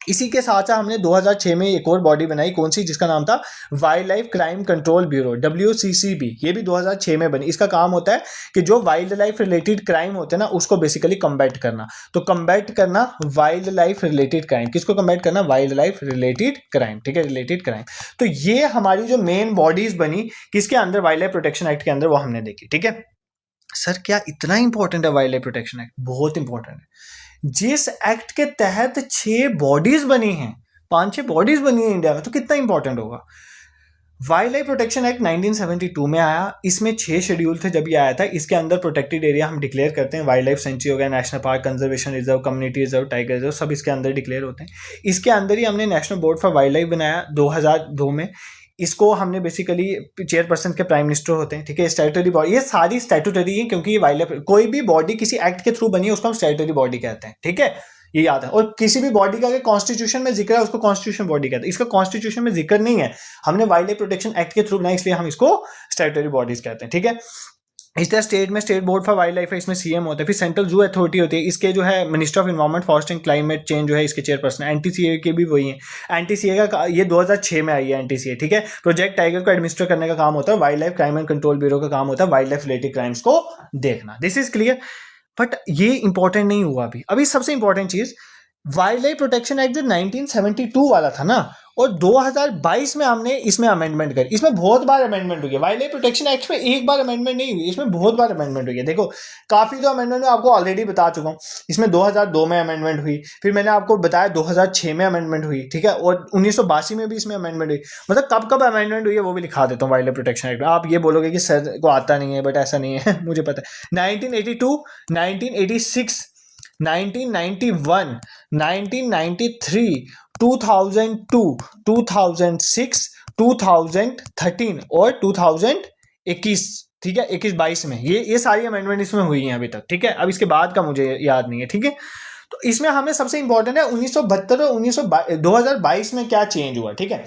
इसी के साथ साथ हमने 2006 में एक और बॉडी बनाई, कौन सी? जिसका नाम था wild life crime control bureau, WCCB। ये भी 2006 में बनी। इसका काम होता है कि जो वाइल्ड लाइफ रिलेटेड क्राइम होते हैं ना, उसको बेसिकली कम्बैट करना। तो कम्बैट करना वाइल्ड लाइफ रिलेटेड क्राइम, किसको कम्बैट करना? वाइल्ड लाइफ रिलेटेड क्राइम, ठीक है, रिलेटेड क्राइम। तो ये हमारी जो मेन बॉडीज बनी किसके अंदर? वाइल्ड लाइफ प्रोटेक्शन एक्ट के अंदर, वो हमने देखी, ठीक है। सर क्या इतना इंपॉर्टेंट है वाइल्ड लाइफ प्रोटेक्शन एक्ट? बहुत इंपॉर्टेंट है। जिस एक्ट के तहत 6 बॉडीज बनी हैं, 5-6 बॉडीज बनी है इंडिया में, तो कितना इंपॉर्टेंट होगा। वाइल्ड लाइफ प्रोटेक्शन एक्ट 1972 में आया। इसमें 6 शेड्यूल थे जब ये आया था। इसके अंदर प्रोटेक्टेड एरिया हम डिक्लेयर करते हैं। वाइल्ड लाइफ सेंचुरी हो गया, national park, conservation reserve, community reserve, tiger reserve, सब इसके अंदर डिक्लेयर होते हैं। इसके अंदर ही हमने national board for wild life बनाया 2002 में। इसको हमने बेसिकली चेयरपर्सन के प्राइम मिनिस्टर होते हैं, ठीक है। स्टैट्यूटरी बॉडी, ये सारी स्टैट्यूटरी है क्योंकि ये वाइल्ड लाइफ, कोई भी बॉडी किसी एक्ट के थ्रू बनी है उसको हम स्टैट्यूटरी बॉडी कहते हैं, ठीक है। ये याद है। और किसी भी बॉडी का अगर कॉन्स्टिट्यूशन में जिक्र है उसको कॉन्स्टिट्यूशन बॉडी कहते हैं। इसका कॉन्स्टिट्यूशन में जिक्र नहीं है, हमने वाइल्ड लाइफ प्रोटेक्शन एक्ट के थ्रू बनाया, इसलिए हम इसको स्टैट्यूटरी बॉडीज कहते हैं, ठीक है। इस तरह स्टेट में state board for wild life है, इसमें CM होता है। फिर सेंट्रल जू अथॉरिटी होती है, इसके जो है minister of environment, forest and climate change जो है इसके चेयरपर्सन। NTCA के भी वही है। NTCA का ये 2006 में आई है NTCA, ठीक है। प्रोजेक्ट टाइगर को एडमिनिस्टर करने का काम होता है। Wild life crime and control bureau का काम होता है वाइल्ड लाइफ रिलेटेड क्राइम्स को देखना। This is clear. बट ये इंपॉर्टेंट नहीं हुआ अभी सबसे इंपॉर्टेंट चीज, वाइल्ड लाइफ प्रोटेक्शन एक्ट जो 1972 वाला था ना, और 2022 में हमने इसमें अमेंडमेंट करी। इसमें बहुत बार अमेंडमेंट हुई है। वाइल्ड लाइफ प्रोटेक्शन एक्ट में एक बार अमेंडमेंट नहीं हुई, इसमें बहुत बार अमेंडमेंट हुई है। देखो काफी तो अमेंडमेंट मैं आपको ऑलरेडी बता चुका हूँ। इसमें 2002 में अमेंडमेंट हुई, फिर मैंने आपको बताया 2006 में अमेंडमेंट हुई, ठीक है। और 1982 में भी इसमें अमेंडमेंट हुई। मतलब कब कब अमेंडमेंट हुई है वो भी लिखा देता हूँ वाइल्ड लाइफ प्रोटेक्शन एक्ट में। आप ये बोलोगे कि सर को आता नहीं है, बट ऐसा नहीं है मुझे पता है। 1982, 1986, 1991, 1993, 2002, 2006, 2013 और 2021, ठीक है। 21-22 में ये सारी अमेंडमेंट इसमें हुई हैं अभी तक, ठीक है। अब इसके बाद का मुझे याद नहीं है, ठीक है। तो इसमें हमें सबसे इंपॉर्टेंट है 1972 और 2022 में क्या चेंज हुआ, ठीक है।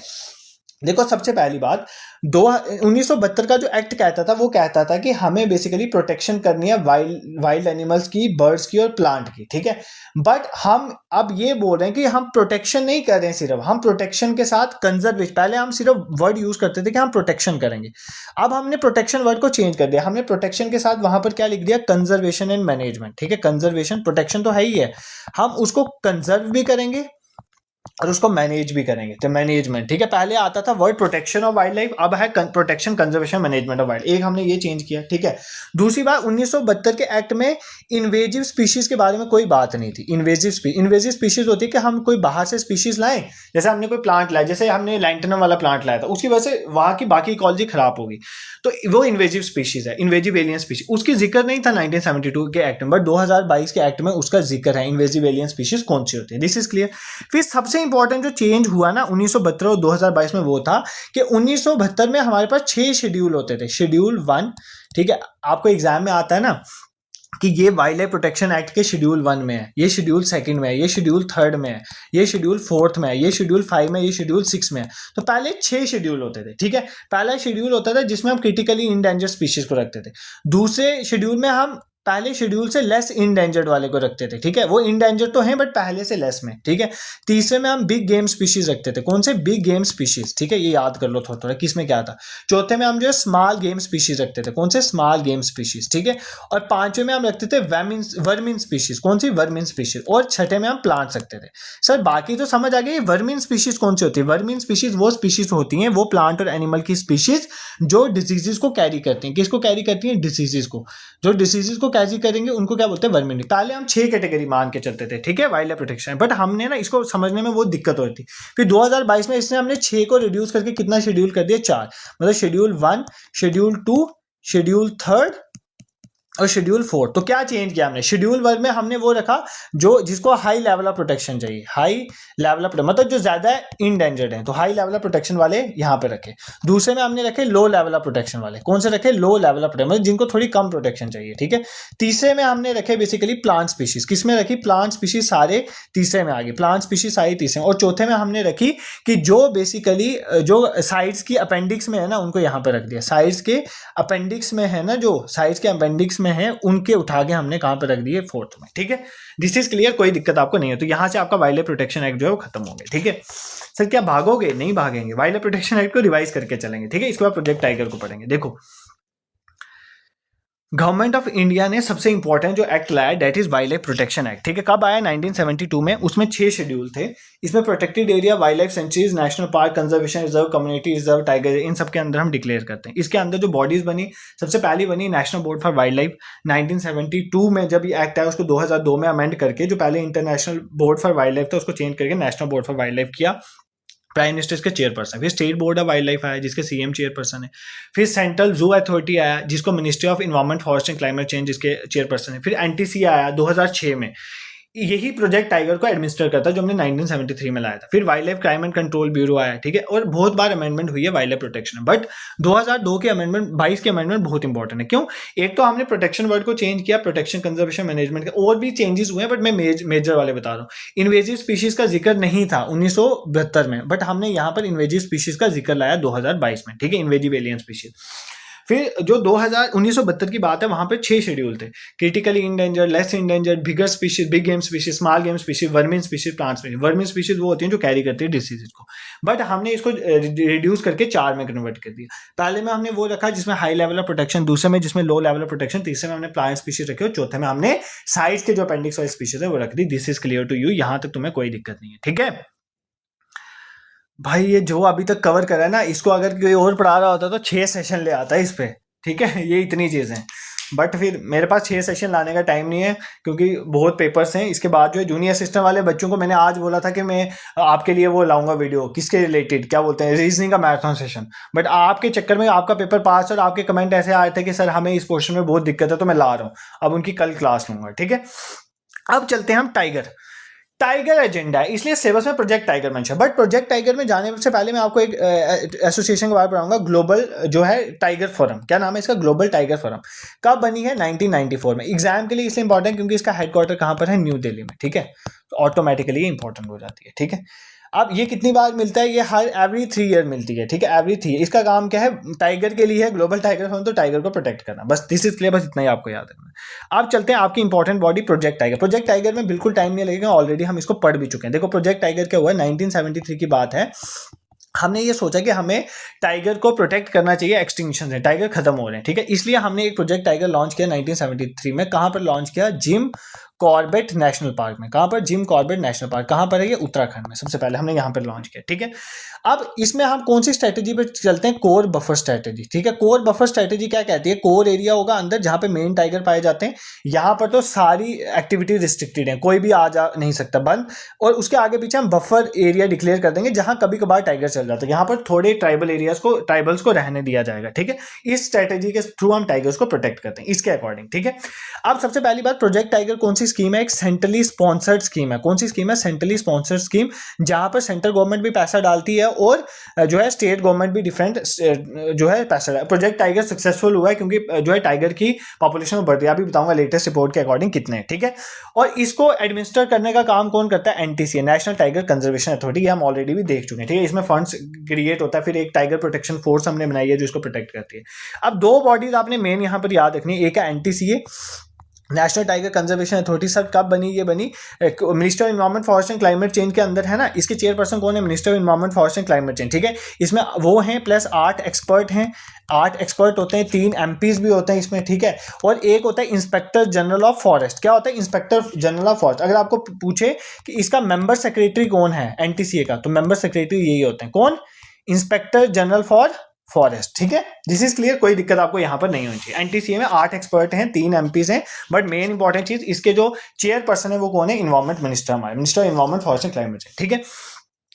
देखो सबसे पहली बात, 1972 का जो एक्ट कहता था वो कहता था कि हमें बेसिकली प्रोटेक्शन करनी है वाइल्ड एनिमल्स की, बर्ड्स की और प्लांट की, ठीक है। बट हम अब ये बोल रहे हैं कि हम प्रोटेक्शन नहीं कर रहे हैं सिर्फ, हम प्रोटेक्शन के साथ कंजर्वेशन, पहले हम सिर्फ वर्ड यूज करते थे कि हम प्रोटेक्शन करेंगे। अब हमने प्रोटेक्शन वर्ड को चेंज कर दिया, हमने प्रोटेक्शन के साथ वहां पर क्या लिख दिया? कंजर्वेशन एंड मैनेजमेंट, ठीक है। कंजर्वेशन, प्रोटेक्शन तो है ही है, हम उसको कंजर्व भी करेंगे और उसको मैनेज भी करेंगे। तो मैनेजमेंट, ठीक है, पहले आता था word protection of wild life, अब है protection conservation management of wild. एक हमने ये चेंज किया, ठीक है। दूसरी बात, 1972 के एक्ट में इन्वेजिव स्पीशीज के बारे में कोई बात नहीं थी। इन्वेजिव स्पीशीज होती है कि हम कोई बाहर से स्पीशीज लाएं, जैसे हमने कोई प्लांट लाया, जैसे हमने लैंटनम वाला प्लांट लाया था, उसकी वजह से वहां की बाकी इकोलॉजी खराब होगी, तो वो इन्वेजिव स्पीशीज है, इन्वेजिव एलियन स्पीशीज। उसकी जिक्र नहीं था 1972 के एक्ट में, बट 2022 के एक्ट में उसका जिक्र है, इन्वेजिव एलियन स्पीशीज कौन सी होती है। This is clear. फिर सबसे इंपॉर्टेंट जो चेंज हुआ ना 1972 और 2022 में, वो था कि 1972 में हमारे पास 6 शेड्यूल होते थे। शेड्यूल 1, ठीक है, आपको एग्जाम में आता है ना कि ये वाइल्ड लाइफ प्रोटेक्शन एक्ट के शेड्यूल 1 में है, ये शेड्यूल 2 में है, ये शेड्यूल 3 में है, ये शेड्यूल 4 में है, ये शेड्यूल 5 में, ये शेड्यूल 6 में है। तो पहले 6 शेड्यूल होते थे, ठीक है। पहला शेड्यूल होता था जिसमें हम क्रिटिकली इंडेंजर्ड स्पीशीज को रखते थे। दूसरे शेड्यूल में हम पहले शेड्यूल से लेस इंडेंजर्ड वाले को रखते थे, ठीक है। वो इंडेंजर्ड तो हैं बट पहले से लेस में, ठीक है। तीसरे में हम बिग गेम स्पीशीज रखते थे। कौन से? बिग गेम स्पीशीज, ठीक है, ये याद कर लो थोड़ा थोड़ा किसमें क्या था। चौथे में हम जो है स्मॉल गेम स्पीशीज रखते थे। कौन से? स्मॉल गेम स्पीशीज, ठीक है। और पांचवें में हम रखते थे वर्मिन स्पीशीज। कौन सी? Vermin species. और छठे में हम प्लांट्स रखते थे। सर बाकी तो समझ आ गई। वर्मिन स्पीशीज कौन सी होती है? वर्मिन स्पीशीज वो स्पीशीज होती हैं, वो प्लांट और एनिमल की स्पीशीज जो डिजीजेस को कैरी करती हैं। किसको कैरी करती हैं? डिसीजेस को। जो डिसीजेस को कैरी करेंगे उनको क्या बोलते हैं? वर्मिन। पहले हम 6 कैटेगरी मान के चलते थे, ठीक है, वाइल्ड लाइफ प्रोटेक्शन, बट हमने ना इसको समझने में वो दिक्कत होती थी। फिर 2022 में इसने हमने 6 को रिड्यूस करके कितना शेड्यूल कर दिया? 4। मतलब शेड्यूल 1, शेड्यूल 2, शेड्यूल 3 और शेड्यूल 4। तो क्या चेंज किया हमने? शेड्यूल 1 में हमने वो रखा जो जिसको हाई लेवल ऑफ प्रोटेक्शन चाहिए, हाई लेवल ऑफ, मतलब जो ज्यादा इंडेंजर्ड है, तो हाई लेवल ऑफ प्रोटेक्शन वाले यहाँ पे रखे। दूसरे में हमने रखे लो लेवल ऑफ प्रोटेक्शन वाले। कौन से रखे? लो लेवल ऑफ प्रोटेक्शन, मतलब जिनको थोड़ी कम प्रोटेक्शन चाहिए, ठीक है। तीसरे में हमने रखे बेसिकली प्लांट स्पीशीज। किसमें रखी? प्लांट स्पीशीज सारे तीसरे में आ गई, प्लांट स्पीशीज सारी तीसरे में। और चौथे में हमने रखी कि जो बेसिकली जो साइड्स की अपेंडिक्स में है ना, उनको यहाँ पे रख दिया। साइड्स के अपेंडिक्स में है ना, जो साइड्स के अपेंडिक्स में है, उनके उठा के हमने कहां पर रख दिए? 4th में, ठीक है। दिस इज क्लियर, कोई दिक्कत आपको नहीं है। तो यहां से आपका वाइल्ड लाइफ प्रोटेक्शन एक्ट जो है वो खत्म हो गया, ठीक है। सर क्या भागोगे? नहीं भागेंगे, वाइल्ड लाइफ प्रोटेक्शन एक्ट को रिवाइज करके चलेंगे, ठीक है। इसके बाद प्रोजेक्ट टाइगर को पढ़ेंगे। देखो, गवर्नमेंट ऑफ इंडिया ने सबसे इंपॉर्टेंट जो एक्ट लाया that is wild life protection act, ठीक है। कब आया? 1972 में। उसमें 6 शेड्यूल थे। इसमें protected area, wildlife sanctuaries, national park, conservation reserve, community reserve, tiger, इन सब के अंदर हम डिक्लेयर करते हैं। इसके अंदर जो बॉडीज बनी, सबसे पहली बनी national board for wild life 1972 में। जब ये एक्ट आया उसको 2002 में अमेंड करके, जो पहले international board for wild life था उसको चेंज करके national board for wild life किया। प्राइम मिनिस्टर इसके चेयरपर्सन। फिर state board of wild life आया जिसके सीएम चेयरपर्सन है। फिर सेंट्रल जू अथॉरिटी आया जिसको ministry of environment, forest and climate change जिसके चेयरपर्सन है। फिर एनटीसी आया 2006 में, यही प्रोजेक्ट टाइगर को एडमिनिस्टर करता है जो हमने 1973 में लाया था। फिर wild life crime and control bureau आया, ठीक है। और बहुत बार अमेंडमेंट हुई है वाइल्ड लाइफ प्रोटेक्शन में, बट 2002 के अमेंडमेंट, 22 के अमेंडमेंट बहुत इंपॉर्टेंट है। क्यों? एक तो हमने प्रोटेक्शन वर्ड को चेंज किया, प्रोटेक्शन कंजर्वेशन मैनेजमेंट का, और भी चेंजेस हुए हैं, बट मैं मेजर वाले बता रहा हूँ। इन्वेजिव स्पीशीज का जिक्र नहीं था 1972 में, बट हमने यहाँ पर इन्वेजिव स्पीशीज का जिक्र लाया 2022 में, ठीक है, इन्वेजिव एलियन स्पीशीज। फिर जो 1972 की बात है, वहां पे 6 शेड्यूल थे। Critically endangered, less endangered, bigger species, big game species, small game species, vermin species, plant species. Vermin species वो होती हैं जो कैरी करती है डिसीजेज को, बट हमने इसको रिड्यूस करके 4 में कन्वर्ट कर दिया। पहले में हमने वो रखा जिसमें हाई लेवल ऑफ प्रोटेक्शन, दूसरे में जिसमें लो लेवल ऑफ प्रोटेक्शन, तीसरे में हमने प्लांट स्पीशीज रखे और चौथे में हमने साइड्स के जो अपेंडिक्स वाली स्पीशीज है वो रख दी। This is clear to you, यहां तक तुम्हें कोई दिक्कत नहीं है, ठीक है भाई। ये जो अभी तक कवर करा है ना, इसको अगर कोई और पढ़ा रहा होता तो 6 सेशन ले आता है इस पे, ठीक है। ये इतनी चीज़ें, बट फिर मेरे पास 6 सेशन लाने का टाइम नहीं है क्योंकि बहुत पेपर्स हैं। इसके बाद जो है जूनियर असिस्टेंट वाले बच्चों को मैंने आज बोला था कि मैं आपके लिए वो लाऊंगा वीडियो, किसके रिलेटेड, क्या बोलते हैं, रीजनिंग का मैराथन सेशन, बट आपके चक्कर में आपका पेपर पास और आपके कमेंट ऐसे आए थे कि सर हमें इस पोर्शन में बहुत दिक्कत है, तो मैं ला रहा हूँ। अब उनकी कल क्लास लूंगा, ठीक है। अब चलते हैं हम टाइगर एजेंडा है, इसलिए सिलेबस में project tiger mention. But project tiger में जाने से पहले मैं आपको एक एसोसिएशन के बारे में पढ़ाऊंगा, ग्लोबल जो है टाइगर फोरम। क्या नाम है इसका? Global tiger forum. कब बनी है? 1994 में। एग्जाम के लिए इसलिए इंपॉर्टेंट क्योंकि इसका हेडक्वार्टर कहाँ पर है? न्यू दिल्ली में, ठीक है। तो ऑटोमेटिकली इंपॉर्टेंट हो जाती है, ठीक है। अब ये कितनी बार मिलता है? ये हर एवरी 3 ईयर मिलती है, ठीक है, एवरी 3 ईयर। इसका काम क्या है? टाइगर के लिए है, ग्लोबल टाइगर फोरम, तो टाइगर को प्रोटेक्ट करना, बस दिस इज क्लियर, बस इतना ही आपको याद रखना। अब चलते हैं आपकी important body project tiger. Project tiger में बिल्कुल टाइम नहीं लगेगा, ऑलरेडी हम इसको पढ़ भी चुके हैं। देखो प्रोजेक्ट टाइगर क्या हुआ, 1973 की बात है। हमने ये सोचा कि हमें टाइगर को प्रोटेक्ट करना चाहिए एक्सटिंक्शन से, टाइगर खत्म हो रहे हैं, ठीक है। इसलिए हमने एक प्रोजेक्ट टाइगर लॉन्च किया 1973 में। कहां पर लॉन्च किया? जिम कॉर्बेट नेशनल पार्क में। कहां पर? Jim Corbett national park. कहां पर है ये? उत्तराखंड में। सबसे पहले हमने यहां पर लॉन्च किया, ठीक है। अब इसमें हम कौन सी स्ट्रेटेजी पर चलते हैं? कोर बफर स्ट्रेटेजी, ठीक है। कोर बफर स्ट्रेटेजी क्या कहती है? कोर एरिया होगा अंदर जहां पे मेन टाइगर पाए जाते हैं, यहां पर तो सारी एक्टिविटी रिस्ट्रिक्टेड है, कोई भी आ जा नहीं सकता, बंद। और उसके आगे पीछे हम बफर एरिया डिक्लेयर कर देंगे जहां कभी कभार टाइगर चल जाता है, यहाँ पर थोड़े ट्राइबल्स को रहने दिया जाएगा, ठीक है। इस स्ट्रेटेजी के थ्रू हम टाइगर्स को प्रोटेक्ट करते हैं इसके अकॉर्डिंग, ठीक है। अब सबसे पहली बात, प्रोजेक्ट टाइगर कौन सी स्कीम है? एक सेंट्रली स्पॉन्सर्ड स्कीम है। कौन सी स्कीम है? सेंट्रली स्पॉन्सर्ड स्कीम, जहां पर सेंट्रल गवर्नमेंट भी पैसा डालती है और जो है स्टेट गवर्नमेंट भी डिफरेंट जो है पैसा डाल। प्रोजेक्ट टाइगर सक्सेसफुल हुआ है क्योंकि जो है टाइगर की पॉपुलेशन बढ़ रही है, अभी बताऊंगा लेटेस्ट रिपोर्ट के अकॉर्डिंग कितने हैं, ठीक है। और इसको एडमिनिस्टर करने का काम कौन करता है? NTC, national tiger conservation authority. हम ऑलरेडी भी देख चुके हैं, ठीक है। इसमें फंड्स क्रिएट होता है, फिर एक टाइगर प्रोटेक्शन फोर्स हमने बनाई है जो इसको प्रोटेक्ट करती है। अब दो बॉडीज आपने मेन यहां पर याद रखनी है, एक है NTCA, national tiger conservation authority. Sir कब बनी? ये बनी minister of environment forest and climate change के अंदर है ना। इसके चेयरपर्सन कौन है? Minister of environment forest and climate change, ठीक है। इसमें वो हैं प्लस 8 एक्सपर्ट हैं, 8 एक्सपर्ट होते हैं, 3 एमपीज भी होते हैं इसमें, ठीक है। और एक होता है इंस्पेक्टर जनरल ऑफ फॉरेस्ट। क्या होता है? Inspector general of forest. अगर आपको पूछे कि इसका मेंबर सेक्रेटरी कौन है एनटीसीए का, तो मेंबर सेक्रेटरी यही होते हैं। कौन? इंस्पेक्टर जनरल फॉर फॉरेस्ट, ठीक है। दिस इज क्लियर, कोई दिक्कत आपको यहां पर नहीं होनी चाहिए। एनटीसीए में 8 एक्सपर्ट हैं, 3 एमपीज हैं, बट मेन इंपॉर्टेंट चीज इसके जो चेयरपर्सन है वो कौन है? इन्वायरमेंट मिनिस्टर, हमारे minister of environment forest and climate change, ठीक है।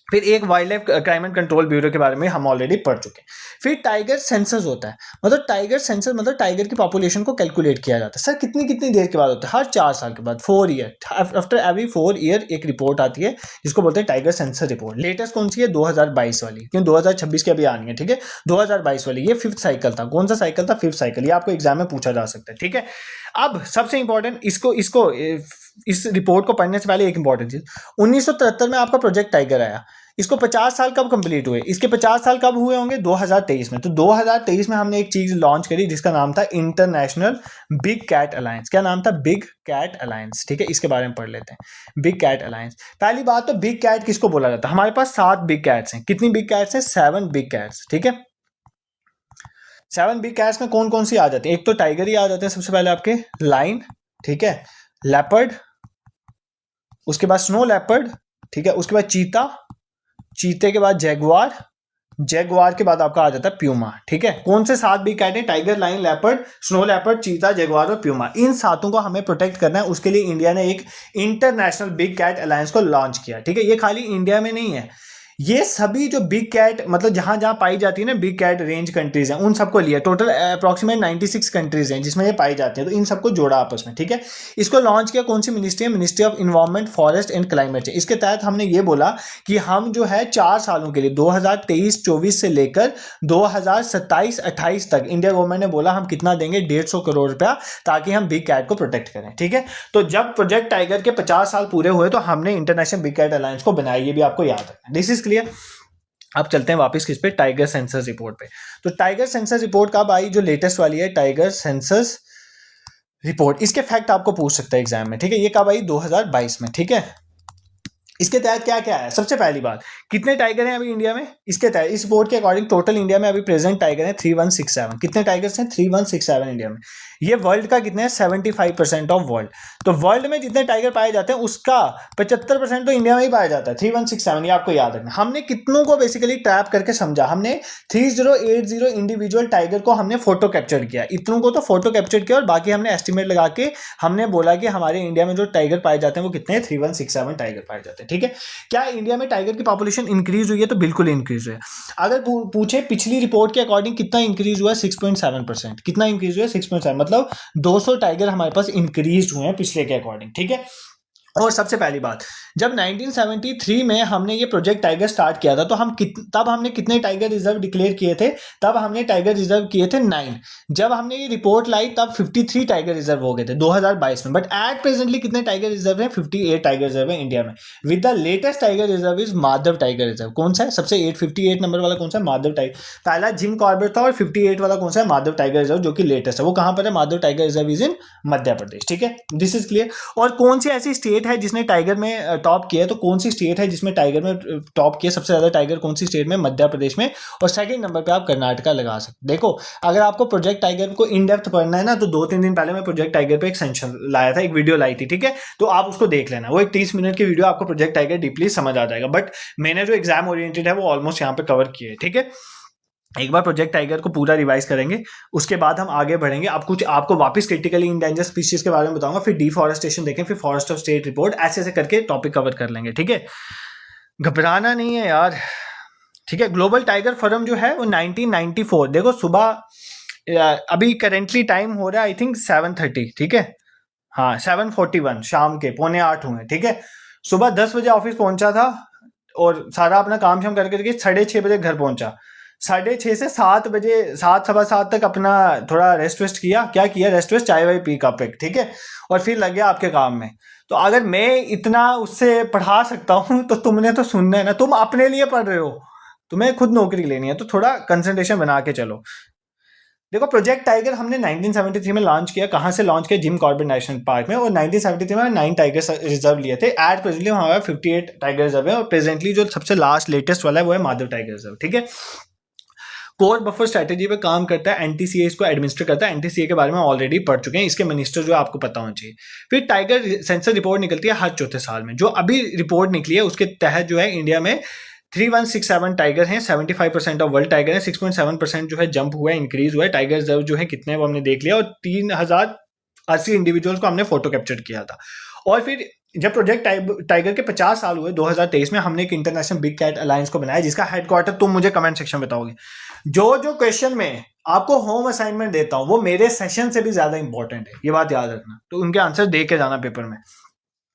फिर एक wild life crime and control bureau के बारे में हम ऑलरेडी पढ़ चुके हैं। फिर टाइगर सेंसस होता है, मतलब टाइगर सेंसस मतलब टाइगर की पॉपुलेशन को कैलकुलेट किया जाता है। सर कितनी कितनी देर के बाद होता है? हर 4 साल के बाद, 4 ईयर, आफ्टर एवरी 4 ईयर एक रिपोर्ट आती है जिसको बोलते हैं टाइगर सेंसस रिपोर्ट। लेटेस्ट कौन सी है? 2022 वाली, क्यों 2026 की अभी आनी है, ठीक है। 2022 वाली, ये 5th साइकिल था। कौन सा साइकिल था? 5th cycle. ये आपको एग्जाम में पूछा जा सकता है, ठीक है। अब सबसे इंपॉर्टेंट इसको इस रिपोर्ट को पढ़ने से पहले एक इंपॉर्टेंट चीज, 1973 में आपका प्रोजेक्ट टाइगर आया। इसको 50 साल कब कंप्लीट हुए? इसके 50 साल कब हुए होंगे? 2023 में। तो 2023 में हमने एक चीज लॉन्च करी जिसका नाम था इंटरनेशनल बिग कैट अलायंस। क्या नाम था? बिग कैट अलायंस, ठीक है। इसके बारे में पढ़ लेते हैं। बिग कैट अलायंस, पहली बात तो बिग कैट किसको बोला जाता है? हमारे पास 7 बिग कैट्स हैं। कितनी बिग कैट्स हैं? 7 बिग कैट्स, ठीक है। 7 बिग कैट्स में कौन कौन सी आ जाती है? एक तो टाइगर ही आ जाते हैं सबसे पहले आपके, लाइन, ठीक है, लेपर्ड, उसके बाद स्नो लेपर्ड, ठीक है, उसके बाद चीता, चीते के बाद जैगुआर, जैगुआर के बाद आपका आ जाता है प्यूमा, ठीक है। कौन से 7 बिग कैट है? Tiger, line, leopard, snow leopard, चीता, जैगुआर और प्यूमा। इन 7 को हमें प्रोटेक्ट करना है। उसके लिए इंडिया ने एक इंटरनेशनल बिग कैट अलायंस को लॉन्च किया, ठीक है। ये खाली इंडिया में नहीं है, ये सभी जो बिग कैट मतलब जहां जहां पाई जाती है ना बिग कैट रेंज कंट्रीज हैं, उन सबको लिया। टोटल अप्रॉक्सीमेट 96 कंट्रीज हैं जिसमें ये पाई जाती है, तो इन सबको जोड़ा आपस में, ठीक है। इसको लॉन्च किया कौन सी मिनिस्ट्री है? Ministry of environment forest and climate change. इसके तहत हमने ये बोला कि हम जो है 4 सालों के लिए 2023-24 से लेकर 2027-28 तक इंडिया गवर्नमेंट ने बोला हम कितना देंगे? 150 करोड़ रुपया, ताकि हम बिग कैट को प्रोटेक्ट करें, ठीक है। तो जब प्रोजेक्ट टाइगर के 50 साल पूरे हुए तो हमने इंटरनेशनल बिग कैट अलायंस को बनाया, ये भी आपको याद रखना। This is clear. अब चलते हैं वापस किस पे? टाइगर सेंसस रिपोर्ट पे। तो टाइगर सेंसस रिपोर्ट कब आई? जो लेटेस्ट वाली है टाइगर सेंसस रिपोर्ट। इसके फैक्ट आपको पूछ सकता है एग्जाम में, ठीक है। ये कब आई? 2022 में, ठीक है। इसके तहत क्या क्या है? सबसे पहली बात, कितने टाइगर हैं अभी इंडिया में? इसके तहत इस रिपोर्ट के अकॉर्डिंग टोटल इंडिया में अभी प्रेजेंट टाइगर हैं 3167। कितने टाइगर्स हैं? 3167 इंडिया में। ये वर्ल्ड का कितने हैं? 75% ऑफ वर्ल्ड। तो वर्ल्ड में जितने टाइगर पाए जाते हैं उसका 75% तो इंडिया में ही पाया जाता है, 3167। ये आपको याद रखना। हमने कितनों को बेसिकली ट्रैप करके समझा? हमने 3080 इंडिविजुअल टाइगर को हमने फोटो कैप्चर किया, इतनों को तो फोटो कैप्चर किया, और बाकी हमने एस्टिमेट लगा के हमने बोला कि हमारे इंडिया में जो टाइगर पाए जाते हैं वो कितने हैं? 3167 टाइगर पाए जाते हैं, ठीक है। क्या इंडिया में टाइगर की पॉपुलेशन इंक्रीज हुई है? तो बिल्कुल इंक्रीज हुई है। अगर पूछे पिछली रिपोर्ट के अकॉर्डिंग कितना इंक्रीज हुआ है? 6.7%। कितना इंक्रीज हुआ है? 6.7, मतलब 200 टाइगर हमारे पास इंक्रीज हुए हैं पिछले के अकॉर्डिंग, ठीक है। और सबसे पहली बात, जब 1973 में हमने ये प्रोजेक्ट टाइगर स्टार्ट किया था तो तब हमने कितने टाइगर रिजर्व डिक्लेयर किए थे? तब हमने टाइगर रिजर्व किए थे 9। जब हमने ये रिपोर्ट लाई तब 53 टाइगर रिजर्व हो गए थे 2022 में। बट एट प्रेजेंटली कितने टाइगर रिजर्व हैं? 58 टाइगर रिजर्व है इंडिया में। With the latest tiger reserve is Madhav tiger reserve. कौन सा है सबसे 58 नंबर वाला? कौन सा? माधव टाइगर। पहला जिम कॉर्बेट था, और 58 वाला कौन सा है? माधव टाइगर रिजर्व, जो कि लेटेस्ट है। वो कहां पर है? Madhav tiger reserve is in Madhya Pradesh, ठीक है। This is clear. और कौन सी ऐसी स्टेट स्टेट है जिसने टाइगर में टॉप किया है, तो कौन सी स्टेट है जिसमें टाइगर में टॉप किया सबसे ज्यादा टाइगर कौन सी स्टेट में? मध्य प्रदेश में। और सेकंड नंबर पे आप कर्नाटका लगा सकते। देखो अगर आपको प्रोजेक्ट टाइगर को इन डेप्थ पढ़ना है ना, तो 2-3 दिन पहले मैं प्रोजेक्ट टाइगर पे एक सेंशन लाया था, एक वीडियो लाई थी, ठीक है, तो आप उसको देख लेना। वो एक 30 मिनट की वीडियो, आपको प्रोजेक्ट टाइगर डीपली समझ आ जाएगा। बट मैंने जो एग्जाम ओरिएंटेड है वो ऑलमोस्ट यहाँ पे कवर किए, ठीक है। एक बार प्रोजेक्ट टाइगर को पूरा रिवाइज करेंगे, उसके बाद हम आगे बढ़ेंगे। अब कुछ आपको वापस क्रिटिकली इंडेंजर स्पीशीज के बारे में बताऊंगा, फिर डिफॉरेस्टेशन देखें, फिर फॉरेस्ट ऑफ स्टेट रिपोर्ट, ऐसे ऐसे करके टॉपिक कवर कर लेंगे, ठीक है। घबराना नहीं है यार, ठीक है। ग्लोबल टाइगर फोरम जो है वो 1994, देखो सुबह अभी करेंटली टाइम हो रहा है आई थिंक 7:30, ठीक है, हाँ 7:41 शाम के 7:45 हुए, ठीक है। सुबह 10 बजे ऑफिस पहुंचा था और सारा अपना काम शाम करके 6:30 बजे घर पहुंचा। 6:30 से 7 बजे, 7 सवा 7 तक अपना थोड़ा रेस्ट वेस्ट किया। क्या किया? रेस्ट वेस्ट, चाय वाय पी कप एक, ठीक है, और फिर लग गया आपके काम में। तो अगर मैं इतना उससे पढ़ा सकता हूं तो तुमने तो सुनना है ना, तुम अपने लिए पढ़ रहे हो, तुम्हें खुद नौकरी लेनी है, तो थोड़ा कंसंट्रेशन बना के चलो। देखो प्रोजेक्ट टाइगर हमने 1973 में लॉन्च किया। कहाँ से लॉन्च किया? जिम कॉर्बेट नेशनल पार्क में। और 1973 में 9 टाइगर रिजर्व लिए थे। एट प्रेजेंटली हमारे 58 टाइगर रिजर्व है, और प्रेजेंटली जो सबसे लास्ट लेटेस्ट वाला है वो है माधव टाइगर रिजर्व, ठीक है। कोर बफर स्ट्रेटेजी पे काम करता है, एनटीसीए इसको एडमिनिस्टर करता है। एनटीसीए के बारे में ऑलरेडी पढ़ चुके हैं, इसके मिनिस्टर जो आपको पता होना चाहिए। फिर टाइगर सेंसर रिपोर्ट निकलती है हर चौथे साल में। जो अभी रिपोर्ट निकली है उसके तहत जो है इंडिया में 3167 टाइगर हैं, 75% ऑफ वर्ल्ड टाइगर है, 6.7% जो है जंप हुआ है, इंक्रीज हुआ है। टाइगर रिजर्व जो है कितने हैं वो हमने देख लिया, और 3080 इंडिविजुअल्स को हमने फोटो कैप्चर किया था। और फिर जब प्रोजेक्ट टाइगर के 50 साल हुए 2023 में, हमने एक इंटरनेशनल बिग कैट अलायंस को बनाया, जिसका हेडक्वार्टर तुम मुझे कमेंट सेक्शन में बताओगे। जो क्वेश्चन में आपको होम असाइनमेंट देता हूं वो मेरे सेशन से भी ज्यादा इंपॉर्टेंट है, ये बात याद रखना। तो उनके आंसर दे के जाना पेपर में।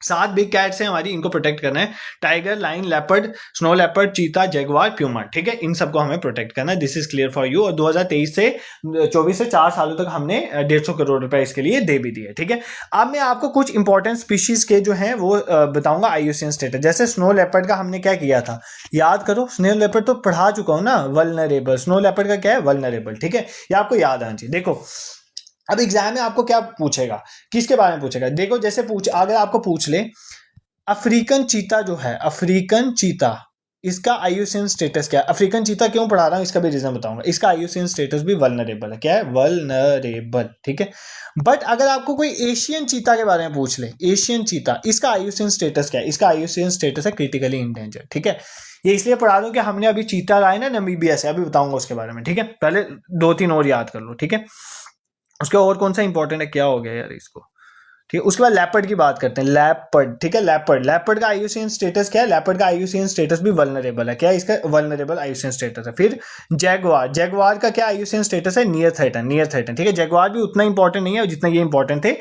7 बिग कैट्स हैं हमारी, इनको प्रोटेक्ट करना है। Tiger, line, leopard, snow leopard, चीता, जगुआर, प्यूमा, ठीक है, इन सबको हमें प्रोटेक्ट करना है। This is clear for you. और 2023 से 24 से 4 सालों तक हमने 150 करोड़ रुपए इसके लिए दे भी दिए, ठीक है। अब मैं आपको कुछ इंपॉर्टेंट स्पीशीज के जो है वो बताऊंगा आईयूसीएन स्टेटस। जैसे स्नो लेपर्ड का हमने क्या किया था, याद करो। स्नो लेपर्ड तो पढ़ा चुका हूं ना, वल्नरेबल। स्नो लेपर्ड का क्या है? वल्नरेबल, ठीक है, ये आपको याद आना चाहिए। देखो अब एग्जाम में आपको क्या पूछेगा, किसके बारे में पूछेगा? देखो जैसे अगर आपको पूछ ले अफ्रीकन चीता जो है, अफ्रीकन चीता, इसका आईयूसीएन स्टेटस क्या है? अफ्रीकन चीता क्यों पढ़ा रहा हूं इसका भी रीजन बताऊंगा। इसका आईयूसीएन स्टेटस भी वल्नरेबल है। क्या है? वल्नरेबल, ठीक है। बट अगर आपको कोई एशियन चीता के बारे में पूछ ले, एशियन चीता, इसका आईयूसीएन स्टेटस क्या है? इसका आईयूसीएन स्टेटस है क्रिटिकली इंडेंजर, ठीक है। ये इसलिए पढ़ा दूं कि हमने अभी चीता लाए ना नमीबिया से, अभी बताऊंगा उसके बारे में, ठीक है। पहले 2-3 और याद कर लो, ठीक है। उसके और कौन सा इंपॉर्टेंट है, क्या हो गया यार इसको, ठीक है। उसके बाद लेपर्ड की बात करते हैं। लेपर्ड, ठीक है, लेपर्ड का आईयूसीएन स्टेटस क्या है? लेपर्ड का आईयूसीएन स्टेटस भी वल्नरेबल है। क्या है इसका? वल्नरेबल आईयूसीएन स्टेटस है। फिर जैगुआर का क्या आईयूसीएन स्टेटस है? नियर थ्रेटन, ठीक है। जैगुआर भी उतना इंपॉर्टेंट नहीं है जितना ये इंपॉर्टेंट थे।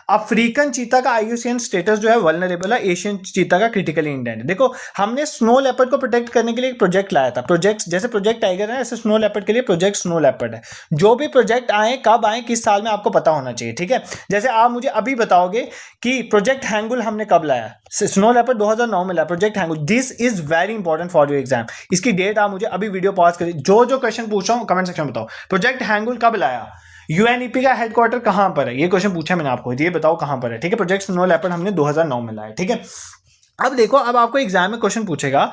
अफ्रीकन चीता का आईयूसीएन स्टेटस जो है वल्नरेबल है, एशियन चीता का क्रिटिकली इंडेंजर्ड। देखो हमने स्नो लेपर्ड को प्रोटेक्ट करने के लिए एक प्रोजेक्ट लाया था। प्रोजेक्ट जैसे प्रोजेक्ट टाइगर है, ऐसे स्नो लेपर्ड के लिए प्रोजेक्ट स्नो लेपर्ड है। जो भी प्रोजेक्ट आए, कब आए, किस साल में, आपको पता होना चाहिए, ठीक है। जैसे आप मुझे अभी बताओगे कि प्रोजेक्ट हैंगुल हमने कब लाया, स्नो लेपर्ड 2009 में लाया project hangul. This is very important for your exam. इसकी डेट आप मुझे अभी वीडियो पॉज करिए, जो क्वेश्चन पूछ रहा हूं कमेंट सेक्शन में बताओ। प्रोजेक्ट हैंगुल कब लाया? यूएनईपी का हेडक्वार्टर कहां पर है? ये क्वेश्चन पूछा मैंने आपको, ये बताओ कहां पर है, ठीक है। प्रोजेक्ट स्नो लेपर्ड हमने 2009 में लाया, ठीक है। अब देखो, अब आपको एग्जाम में क्वेश्चन पूछेगा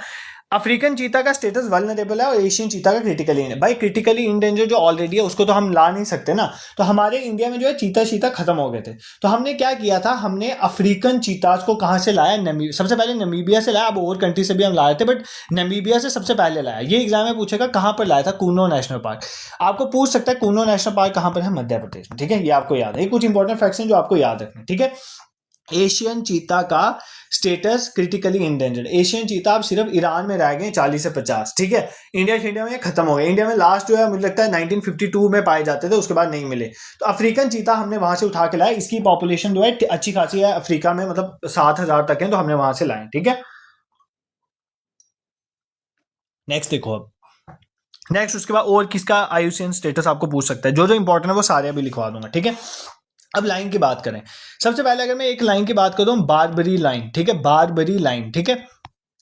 अफ्रीकन चीता का स्टेटस वल्नरेबल है और एशियन चीता का क्रिटिकली इंडेंजर। भाई क्रिटिकली इंडेंजर जो ऑलरेडी है उसको तो हम ला नहीं सकते ना। तो हमारे इंडिया में जो है चीता खत्म हो गए थे। तो हमने क्या किया था, हमने अफ्रीकन चीताज को कहां से लाया? सबसे पहले नमीबिया से लाया। अब और कंट्री से भी हम लाए थे, बट नमीबिया से सबसे पहले लाया। ये एग्जाम में पूछेगा कहां पर लाया था? Kuno national park. आपको पूछ सकता है कूनो नेशनल पार्क कहां पर है? मध्य प्रदेश में, ठीक है। ये आपको याद है। कुछ इंपॉर्टेंट फैक्ट्स हैं जो आपको याद रखने, ठीक है। एशियन चीता का स्टेटस क्रिटिकली इंडेंजर्ड। एशियन चीता अब सिर्फ ईरान में रह गए 40 से 50, ठीक है। इंडिया में खत्म हो गए। इंडिया में लास्ट जो है मुझे लगता है 1952 में पाए जाते थे, उसके बाद नहीं मिले। तो अफ्रीकन चीता हमने वहां से उठा के लाया। इसकी पॉपुलेशन जो है अच्छी खासी है अफ्रीका में, मतलब 7,000 तक है, तो हमने वहां से लाए, ठीक है। नेक्स्ट देखो, अब नेक्स्ट उसके बाद और किसका आईयूसीएन स्टेटस आपको पूछ सकता है। जो इंपॉर्टेंट है वो सारे अभी लिखवा दूंगा, ठीक है। अब लाइन की बात करें, सबसे पहले अगर मैं एक लाइन की बात करूं, बारबरी लाइन, ठीक है, बारबरी लाइन, ठीक है।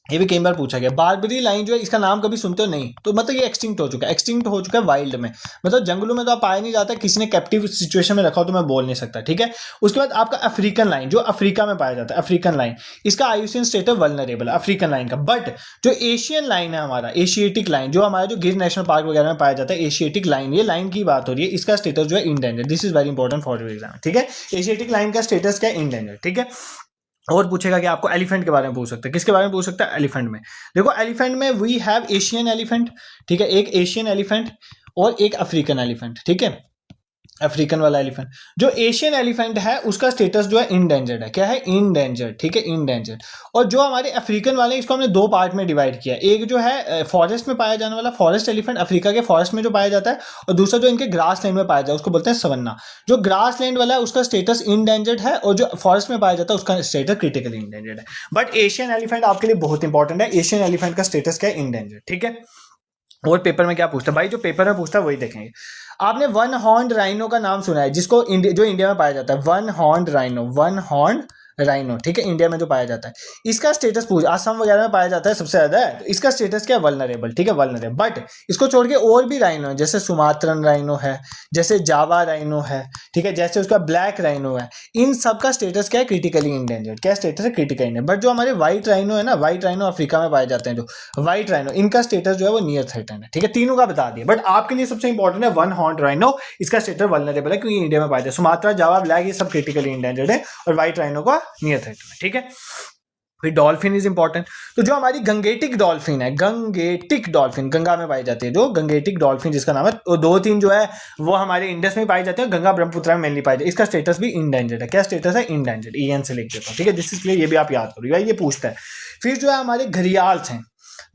ये भी कई बार पूछा गया। बारबरी लाइन जो है, इसका नाम कभी सुनते हो नहीं, तो मतलब ये एक्सटिंक्ट हो चुका है, एक्सटिंक्ट हो चुका है वाइल्ड में, मतलब जंगलों में तो आप पाया नहीं जाता, किसी ने कैप्टिव सिचुएशन में रखा हो तो मैं बोल नहीं सकता, ठीक है। उसके बाद आपका अफ्रीकन लाइन, जो अफ्रीका में पाया जाता है, अफ्रीकन लाइन, इसका आयुसियन स्टेटस वल्नरेबल, अफ्रीकन लाइन का। बट जो एशियन लाइन है हमारा, एशिएटिक लाइन, जो हमारा जो गिर नेशनल पार्क वगैरह में पाया जाता है, एशिएटिक लाइन, ये लाइन की बात हो रही है, इसका स्टेटस जो है endangered. This is very important for your exam, ठीक है। एशिएटिक लाइन का स्टेटस क्या है? इंडेंजर्ड, ठीक है। और पूछेगा कि आपको एलिफेंट के बारे में पूछ सकते हैं। किसके बारे में पूछ सकता है? एलिफेंट में। देखो एलिफेंट में वी हैव एशियन एलिफेंट, ठीक है, एक एशियन एलिफेंट और एक अफ्रीकन एलिफेंट, ठीक है, अफ्रीकन वाला एलिफेंट। जो एशियन एलिफेंट है उसका स्टेटस जो है इंडेंजर्ड है। क्या है? इंडेंजर्ड, ठीक है, इंडेंजर्ड। और जो हमारे अफ्रीकन वाले, इसको हमने दो पार्ट में डिवाइड किया। एक जो है फॉरेस्ट में पाया जाने वाला फॉरेस्ट एलिफेंट, अफ्रीका के फॉरेस्ट में जो पाया जाता है, और दूसरा जो इनके ग्रास लैंड में पाया जाता है उसको बोलते हैं सवन्ना। जो ग्रास लैंड वाला है उसका स्टेटस इंडेंजर्ड है, और जो फॉरेस्ट में पाया जाता है उसका स्टेटस क्रिटिकली इंडेंजर्ड है। बट एशियन एलिफेंट आपके लिए बहुत इंपॉर्टेंट है। एशियन एलिफेंट का स्टेटस क्या है? इंडेंजर्ड, ठीक है। और पेपर में क्या पूछता है भाई? जो पेपर में पूछता है वही देखेंगे। आपने वन हॉर्न राइनो का नाम सुना है, जिसको जो इंडिया में पाया जाता है, one horn rhino, one horn rhino, ठीक है, इंडिया में जो पाया जाता है। इसका स्टेटस पूछ, असम वगैरह में पाया जाता है सबसे ज्यादा है, तो इसका स्टेटस क्या है? वल्नरेबल, ठीक है, वल्नरेबल। बट इसको छोड़ के और भी राइनो है, जैसे सुमात्रन राइनो है, जैसे जावा राइनो है, ठीक है, जैसे उसका ब्लैक राइनो है, इन सब का स्टेटस क्या है? Critically endangered. क्या स्टेटस है? Critically endangered. बट जो हमारे व्हाइट राइनो है ना, व्हाइट राइनो अफ्रीका में पाए जाते हैं, जो व्हाइट राइनो, इनका स्टेटस जो है वो नियर थ्रेटन है, ठीक है। तीनों का बता दिया, बट आपके लिए सबसे इंपॉर्टेंट है वन हॉर्न राइनो, इसका स्टेटस वल्नरेबल है क्योंकि इंडिया में पाया जाता है। सुमात्रा, जावा, ब्लैक, ये सब क्रिटिकली इंडेंजर्ड है, और व्हाइट राइनो का नियर थ्रेटन है, ठीक है। फिर डॉल्फिन इज इंपॉर्टेंट। तो जो हमारी गंगेटिक डॉल्फिन है, गंगेटिक डॉल्फिन गंगा में पाई जाती है, जो गंगेटिक डॉल्फिन जिसका नाम है, वो दो तीन जो है वो हमारे इंडस में पाई जाते हैं, गंगा ब्रह्मपुत्र में मेनली पाई जाती है। इसका स्टेटस भी इंडेंजर्ड है। क्या स्टेटस है? इंडेंजर्ड, EN से लिख देता हूँ, ठीक है। दिस इज क्लियर, ये भी आप याद करो, ये पूछता है। फिर जो है हमारे घड़ियाल हैं,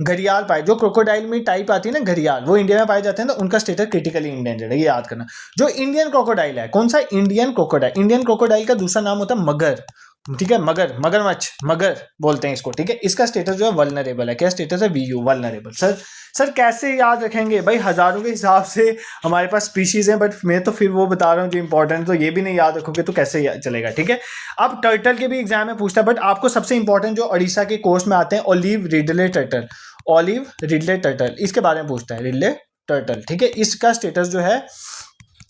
घड़ियाल पाए, जो क्रोकोडाइल में टाइप आती है ना घड़ियाल, वो इंडिया में पाए जाते हैं, तो उनका स्टेटस क्रिटिकली इंडेंजर्ड है, ये याद करना। जो इंडियन क्रोकोडाइल है, कौन सा? Indian crocodile. इंडियन क्रोकोडाइल का दूसरा नाम होता है मगर, ठीक है, मगर, मगरमच्छ, मगर बोलते हैं इसको, ठीक है। इसका स्टेटस जो है वल्नरेबल है। क्या स्टेटस है? VU, vulnerable. सर कैसे याद रखेंगे भाई? हजारों के हिसाब से हमारे पास स्पीशीज हैं, बट मैं तो फिर वो बता रहा हूँ जो इंपॉर्टेंट, तो ये भी नहीं याद रखोगे तो कैसे चलेगा, ठीक है। अब टर्टल के भी एग्जाम में पूछता है, बट आपको सबसे इंपॉर्टेंट जो उड़ीसा के कोस्ट में आते हैं, olive Ridley turtle, olive Ridley turtle, इसके बारे में पूछता है, रिडले टर्टल, ठीक है। इसका स्टेटस जो है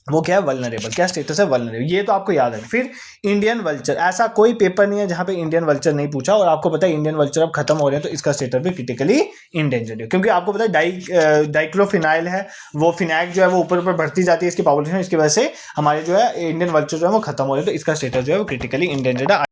वो क्या है? वल्नरेबल। क्या स्टेटस है? वल्नरेबल। ये तो आपको याद है। फिर इंडियन वल्चर, ऐसा कोई पेपर नहीं है जहां पे इंडियन वल्चर नहीं पूछा, और आपको पता है इंडियन वल्चर अब खत्म हो रहे हैं, तो इसका स्टेटस भी क्रिटिकली इंडेंजर्ड है, क्योंकि आपको पता है डाइक्लोफिनाइल है, वो फिनाइल जो है वो ऊपर ऊपर बढ़ती जाती है इसकी पॉपुलेशन, इसकी वजह से हमारे जो है इंडियन वल्चर जो है वो खत्म हो रहे हैं, तो इसका स्टेटस जो है वो क्रिटिकली इंडेंजर्ड है।